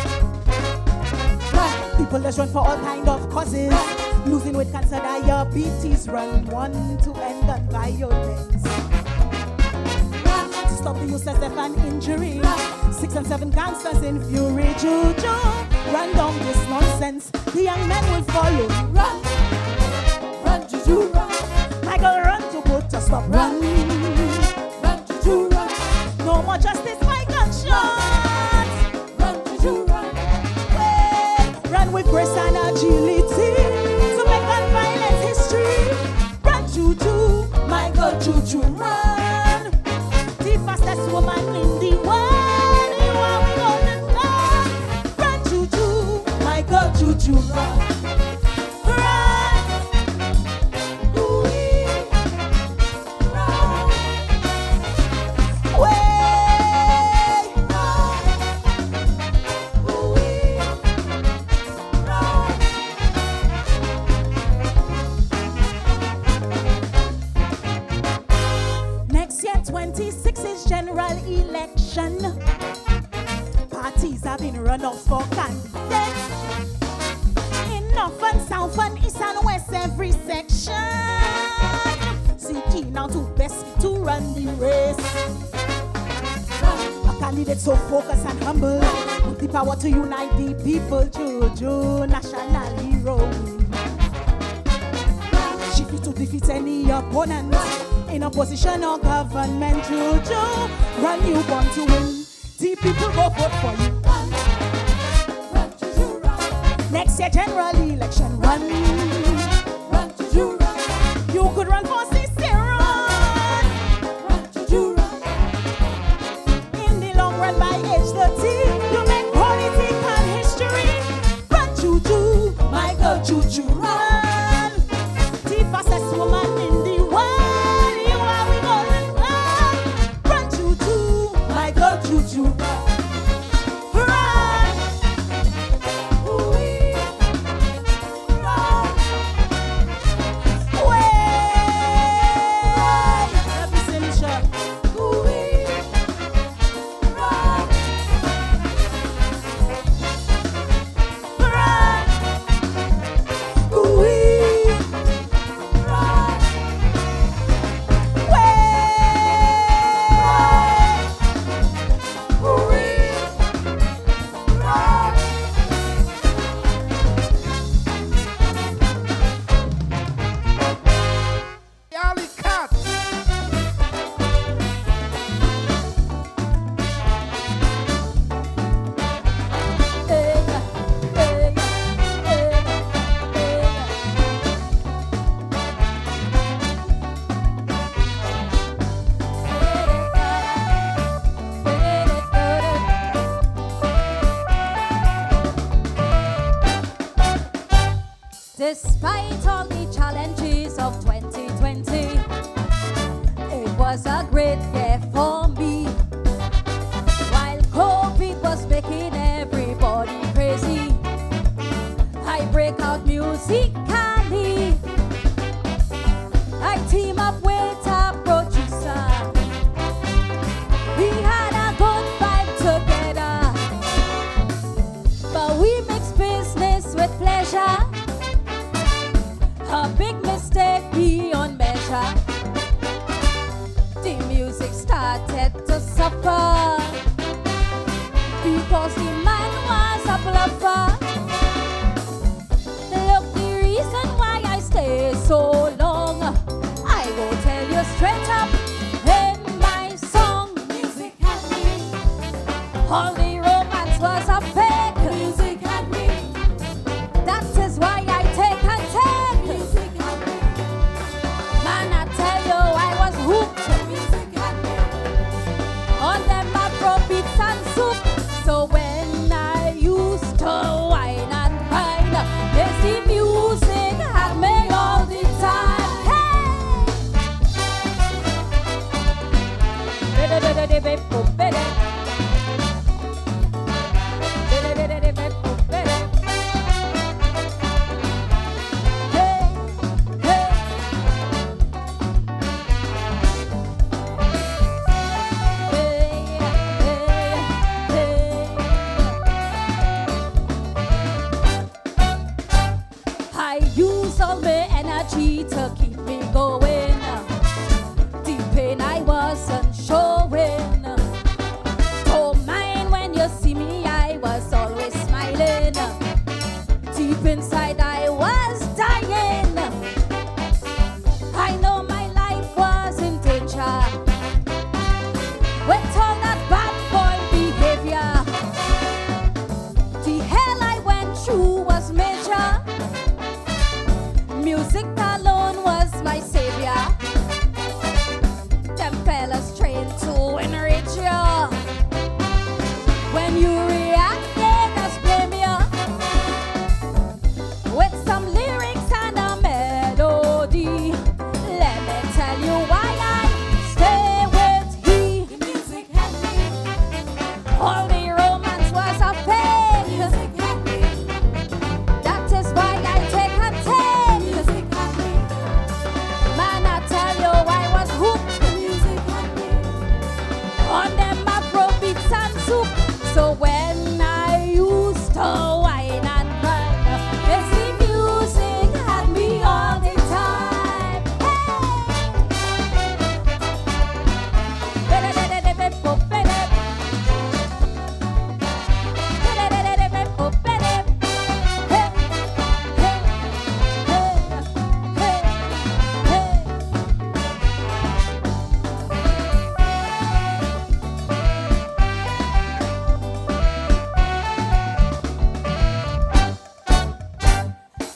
People just run for all kind of causes. Losing weight, cancer, diabetes. Run one to end gun violence. To stop the useless death and injury. 6 and 7 gangsters in fury. Juju, run down this nonsense. The young men will follow. Run, run, Juju, run. Michael, run to put a stop. Run, run, Juju, run. No more justice, my gunshots. Run, Juju, run. Run with grace and agility to make non-violent history. Run, Juju, my girl, Juju, run. The fastest woman in the world. You are we gonna run? Run, Juju, my girl, Juju, run. Run. Ooh-wee. Run. Way. Run. Ooh-wee. Run. Next year, 26 is general election. Parties have been run off for candidates. In north and south and east and west, every section. Seeking now to best to run the race. A candidate so focused and humble, with the power to unite the people, Juju, national hero. She fit to defeat any opponent in opposition or government, Juju. Run, you born to win. The people go vote for you. Run, Juju, run. Next year general election, run. Run, Juju, run. You could run for CC, run. Run, Juju, run. In the long run by age 30, you make political history. Run, Juju, my girl, Juju, run. The fastest woman in the world. You are we gonna run. Run, Juju, my girl, Juju, run. Run. Ooh-wee. Run. Way. Representation. Ooh-wee. Run. Run. Ooh-wee. Run. Ooh-wee. Run. Alley cat. Despite all the challenges of 2020, it was a great year for me. While COVID was making everybody crazy, I break out musically. I team up with a producer. We had a good vibe together, but we mix business with pleasure. A big mistake beyond measure. The music started to suffer because the man was a bluffer. Look, the reason why I stay so long, I will tell you straight up in my song. Music had me. All the romance was a fake. Music had me. That is why I take and take. Music had me. Man, I tell you, I was hooked Music had me. on them Afro beats and soup. So when I used to whine and cry, yes, the music had me all the time. Hey. music alone was my savior. Them fellas trained to enrich you. When you react, they just blame you. With some lyrics and a melody, let me tell you why I stay with he. The music had me. All the romance was a fake. Music had me. That is why I take and take. Music had me. Man, I tell you I was hooked The music had me. on them Afro beats and soup. So when I used to whine and cry, it's the music had me all the time.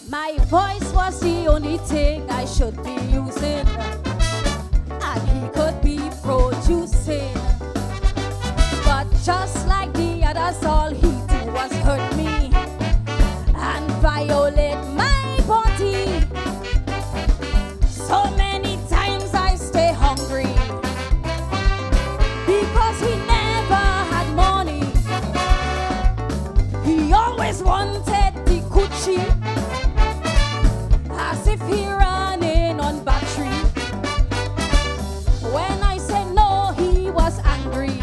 My voice was the only thing I should be using, and he could be producing. But just like the others, all he do was hurt me and violate my body. So many times I stay hungry because he never had money. He always wanted the coochie, as if he running on battery. When I said no, he was angry.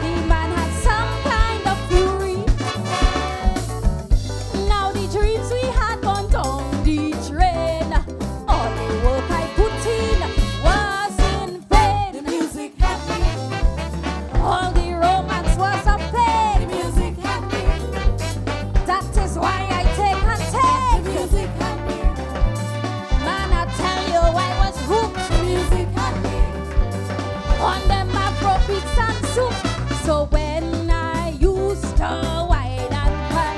The man had some kind of fury. Now the dreams we had gone down the drain. All the work I put in was in vain. The music had me. All the romance was a The fake. music had me. That is why I take and The take. music had me. Man, I tell you I was hooked The music had me. on them Afro beats and soup. So when I used to whine and cry,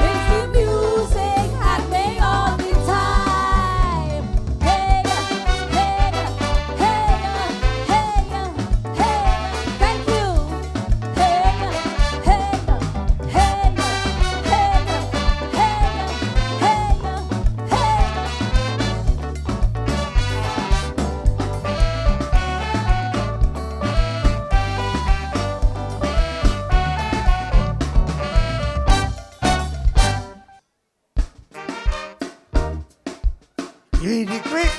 it's the music had me all the time. Hey, hey, hey, hey, hey, thank you. Hey, hey, hey, hey, hey, hey, hey. Really quick.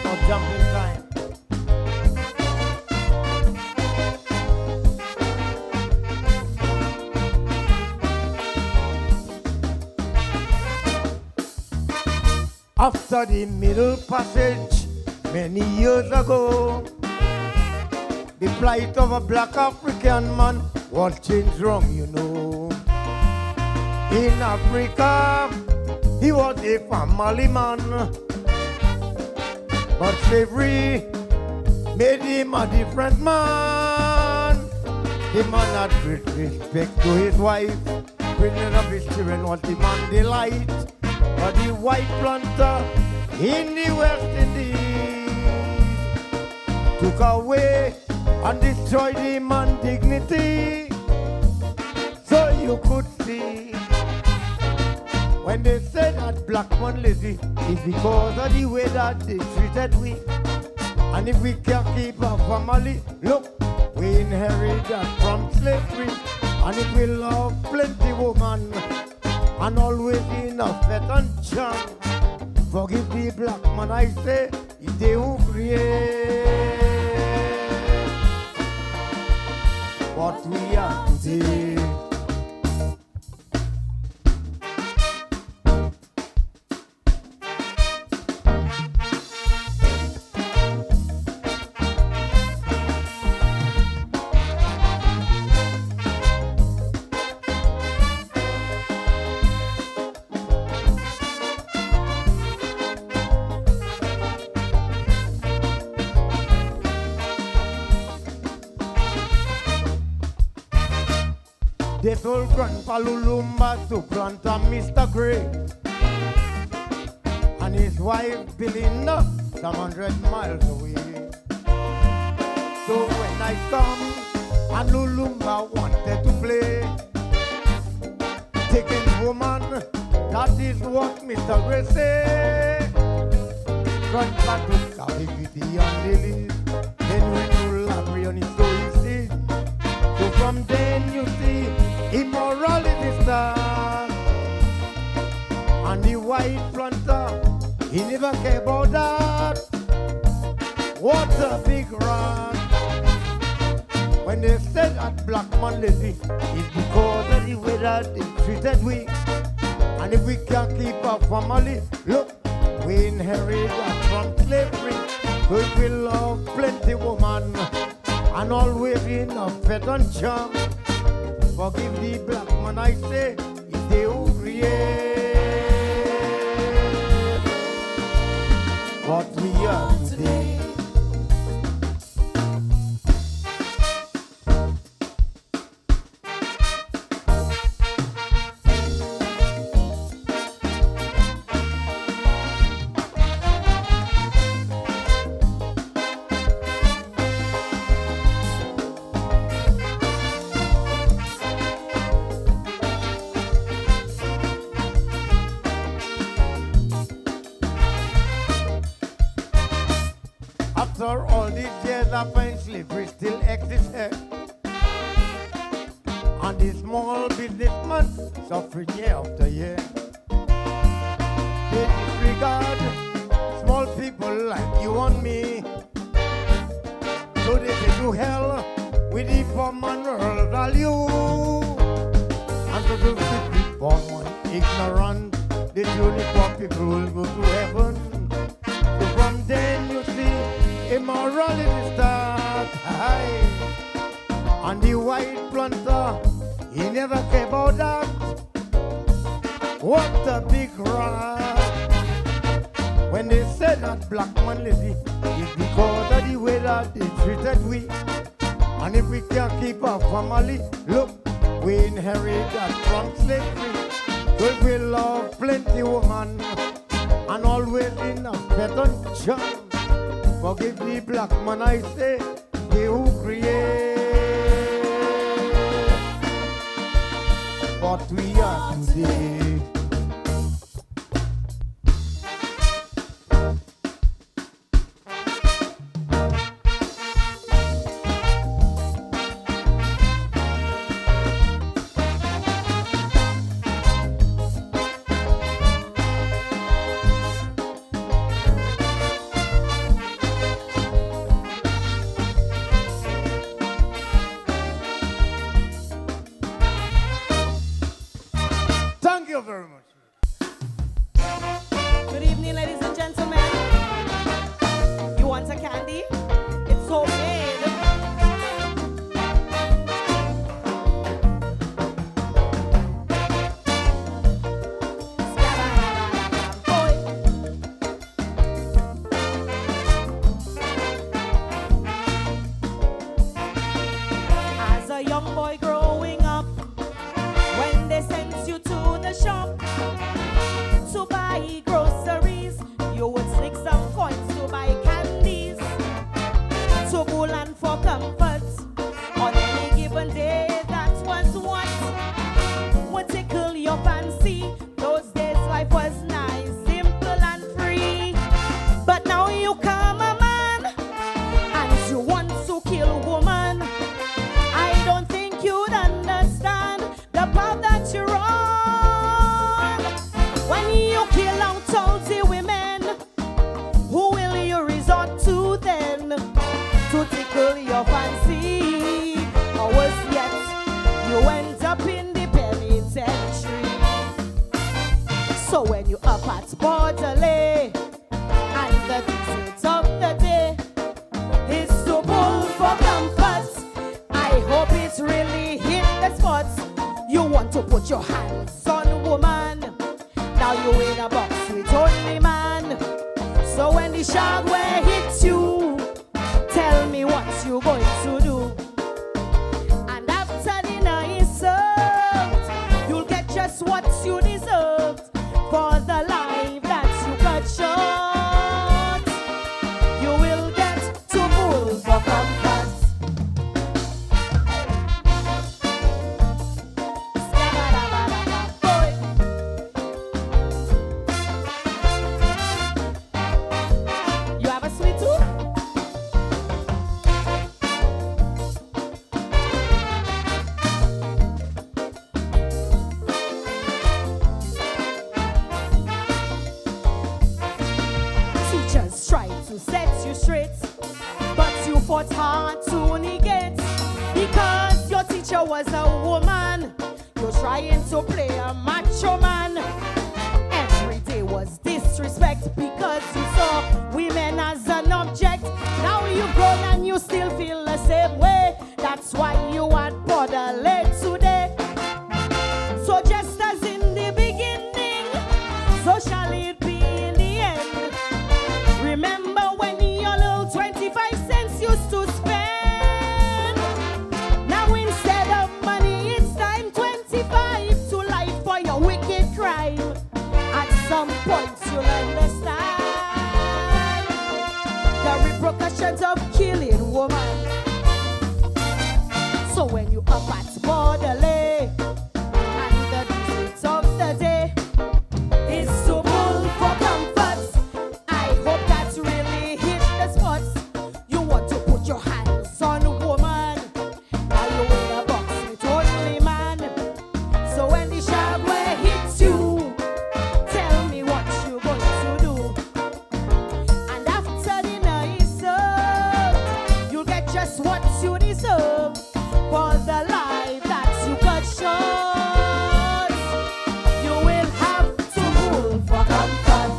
No jumping time. After the Middle Passage, many years ago, the plight of a black African man was changed wrong, you know. In Africa, he was a family man, but slavery made him a different man. The man had great respect to his wife, bringing up his children was the man delight. But the white planter in the West Indies took away and destroyed the man's dignity. So you could see, when they said that black man lazy, it's because of the way that they treated we. And if we can't keep our family, look, we inherit that from slavery. And if we love plenty woman, and always in a fat and charm, forgive the black man, I say, it's they who create what we are today. They told Grandpa Lulumba to plant a Mr. Gray and his wife Belinda some 100 miles away. So when I come and Lulumba wanted to play, taking woman, that is what Mr. Gray say. Grandpa took a pity on the list. Then when you laugh on it, so easy. So from then you see immorality start. And the white planter, he never cared about that. What a big rock. When they said that black man lazy, it's because of the way that they treated we. And if we can't keep our family, look, we inherit that from slavery. So if we love plenty woman and always in a fed and charm, forgive the black man, I say, it's the who create what we are today. After all these years, I find slavery still exists here. And the small businessman suffering year after year. They disregard small people like you and me. So they say to hell with the poor man world value. And so to the poor man ignorant, the only poor people will go to heaven. So from then you see immorality start high. And the white planter, he never cared about that. What a big rock. When they said that black man lazy, it's because of the way that they treated we. And if we can't keep our family, look, we inherit that from slavery. But we love plenty woman and always in a better charm. Forgive the black man, I say, they who create what we are today. Thank you very much. Good evening, ladies and gentlemen. You want a candy? It's homemade. As a young boy growing up, when they sent you to the shop to buy groceries, you would sneak some coins to buy candies, to bull and for comfort. On any given day, that was what would tickle your fancy. Those days life was nice, simple and free. But now you come a man and you want to kill woman. I don't think you'd understand the path that you're on. When you kill out all the women, who will you resort to then to tickle your fancy? Or worse yet, you end up in the penitentiary. So when you up at Bordelais and the visit of the day is to pull for comfort, I hope it's really hit the spot. You want to put your hands on woman, now you in a box with only man. So when the shark will hit you, tell me what you going to do. And after the night, sir, just what you deserve for the life that you got short. You will get to pull for comfort. You have a sweet tooth? Teachers tried to set you straight, but you fought hard to negate. Because your teacher was a woman, you're trying to play a macho man. Every day was disrespect because you saw women as an object. Now you've grown and you still feel the same way. That's why you had border late today. So just as in the beginning, so shall it be in the end. Remember when your little 25 cents used to spend? Now instead of money, it's time 25 to life for your wicked crime. At some point you'll understand the repercussions of killing woman. So when you up at borderlay and the disease of the day is to pull for comfort, I hope that really hit the spots. You want to put your hands on a woman, now you in a box with only man. So when the sharp way hits you, tell me what you going to do. And after dinner is served, you'll get just what you deserve for the life that you got short. You will have to pull for comfort.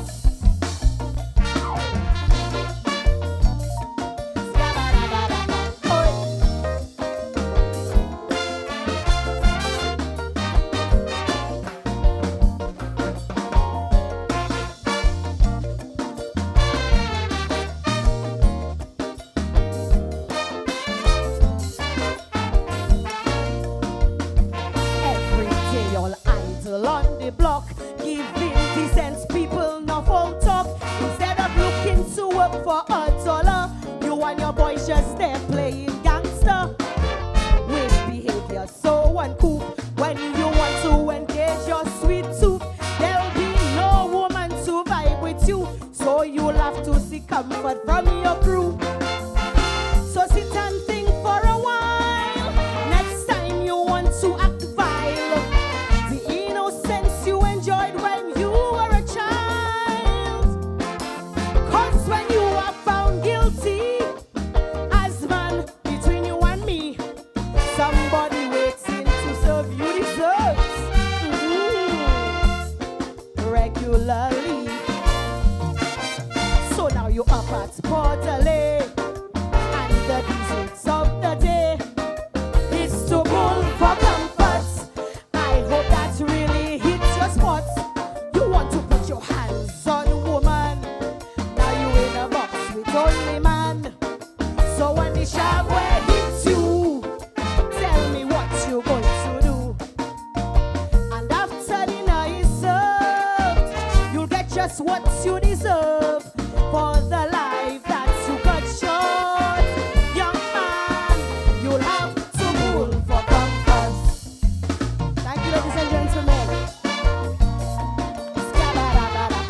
Every day all idle on the block, giving decent people no full talk. Instead of looking to work for $1, you and your boys just there playing gangster. With behavior so uncouth, when you want to engage your sweet tooth, there'll be no woman to vibe with you. So you'll have to seek comfort from your crew. So sit and think for a while. Next time you want to act vile, the innocence you enjoyed when you were a child. 'Cause when you are found guilty, as man between you and me, somebody waiting to serve you desserts regularly. So now you up at borderlay and the disease of the day is to pull for comfort. I hope that really hits your spot. You want to put your hands on a woman, now you in a box with only man. So when the sharp way hits you, tell me what you going to do. And after dinner is served, you'll get just what you deserve for the life that you got short. Young man, you'll have to pull for comfort. Thank you, ladies and gentlemen. Skabadabadabam.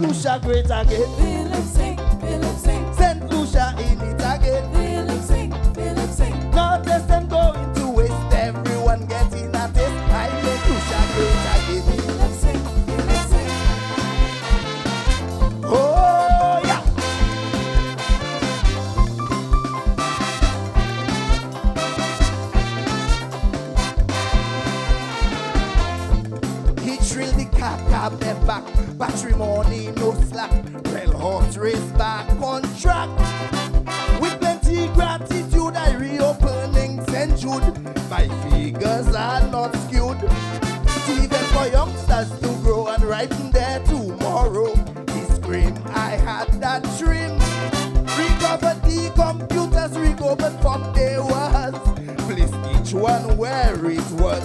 Lucia great again. Feel it sing, feel it sing. Saint Lucia in it again. Feel it sing, feel it sing. Not less than going to waste. Everyone getting a taste. I make Lucia great again. Feel it sing, feel it sing. Oh yeah. He drilled the car, them back. Battery money, no slack. Well, horse race back on track. With plenty gratitude, I reopening St. Jude. My figures are not skewed. It's even for youngsters to grow and ripen there tomorrow. He screamed, I had that dream. Recovered the computers, recovered from there was. Placed each one where it was.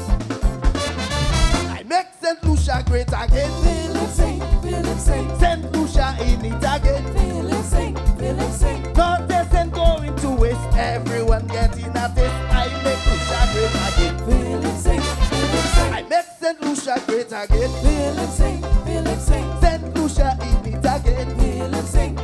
I make St. Lucia great again. Feel it sing, feel it sing. St. Lucia in it again. Feel it sing, feel it sing. Not isn't going to waste. Everyone getting a taste. I make Lucia great again. Feel it sing, feel it sing. I make St. Lucia great again. Feel it sing, feel it sing. St. Lucia in it again. Feel it sing,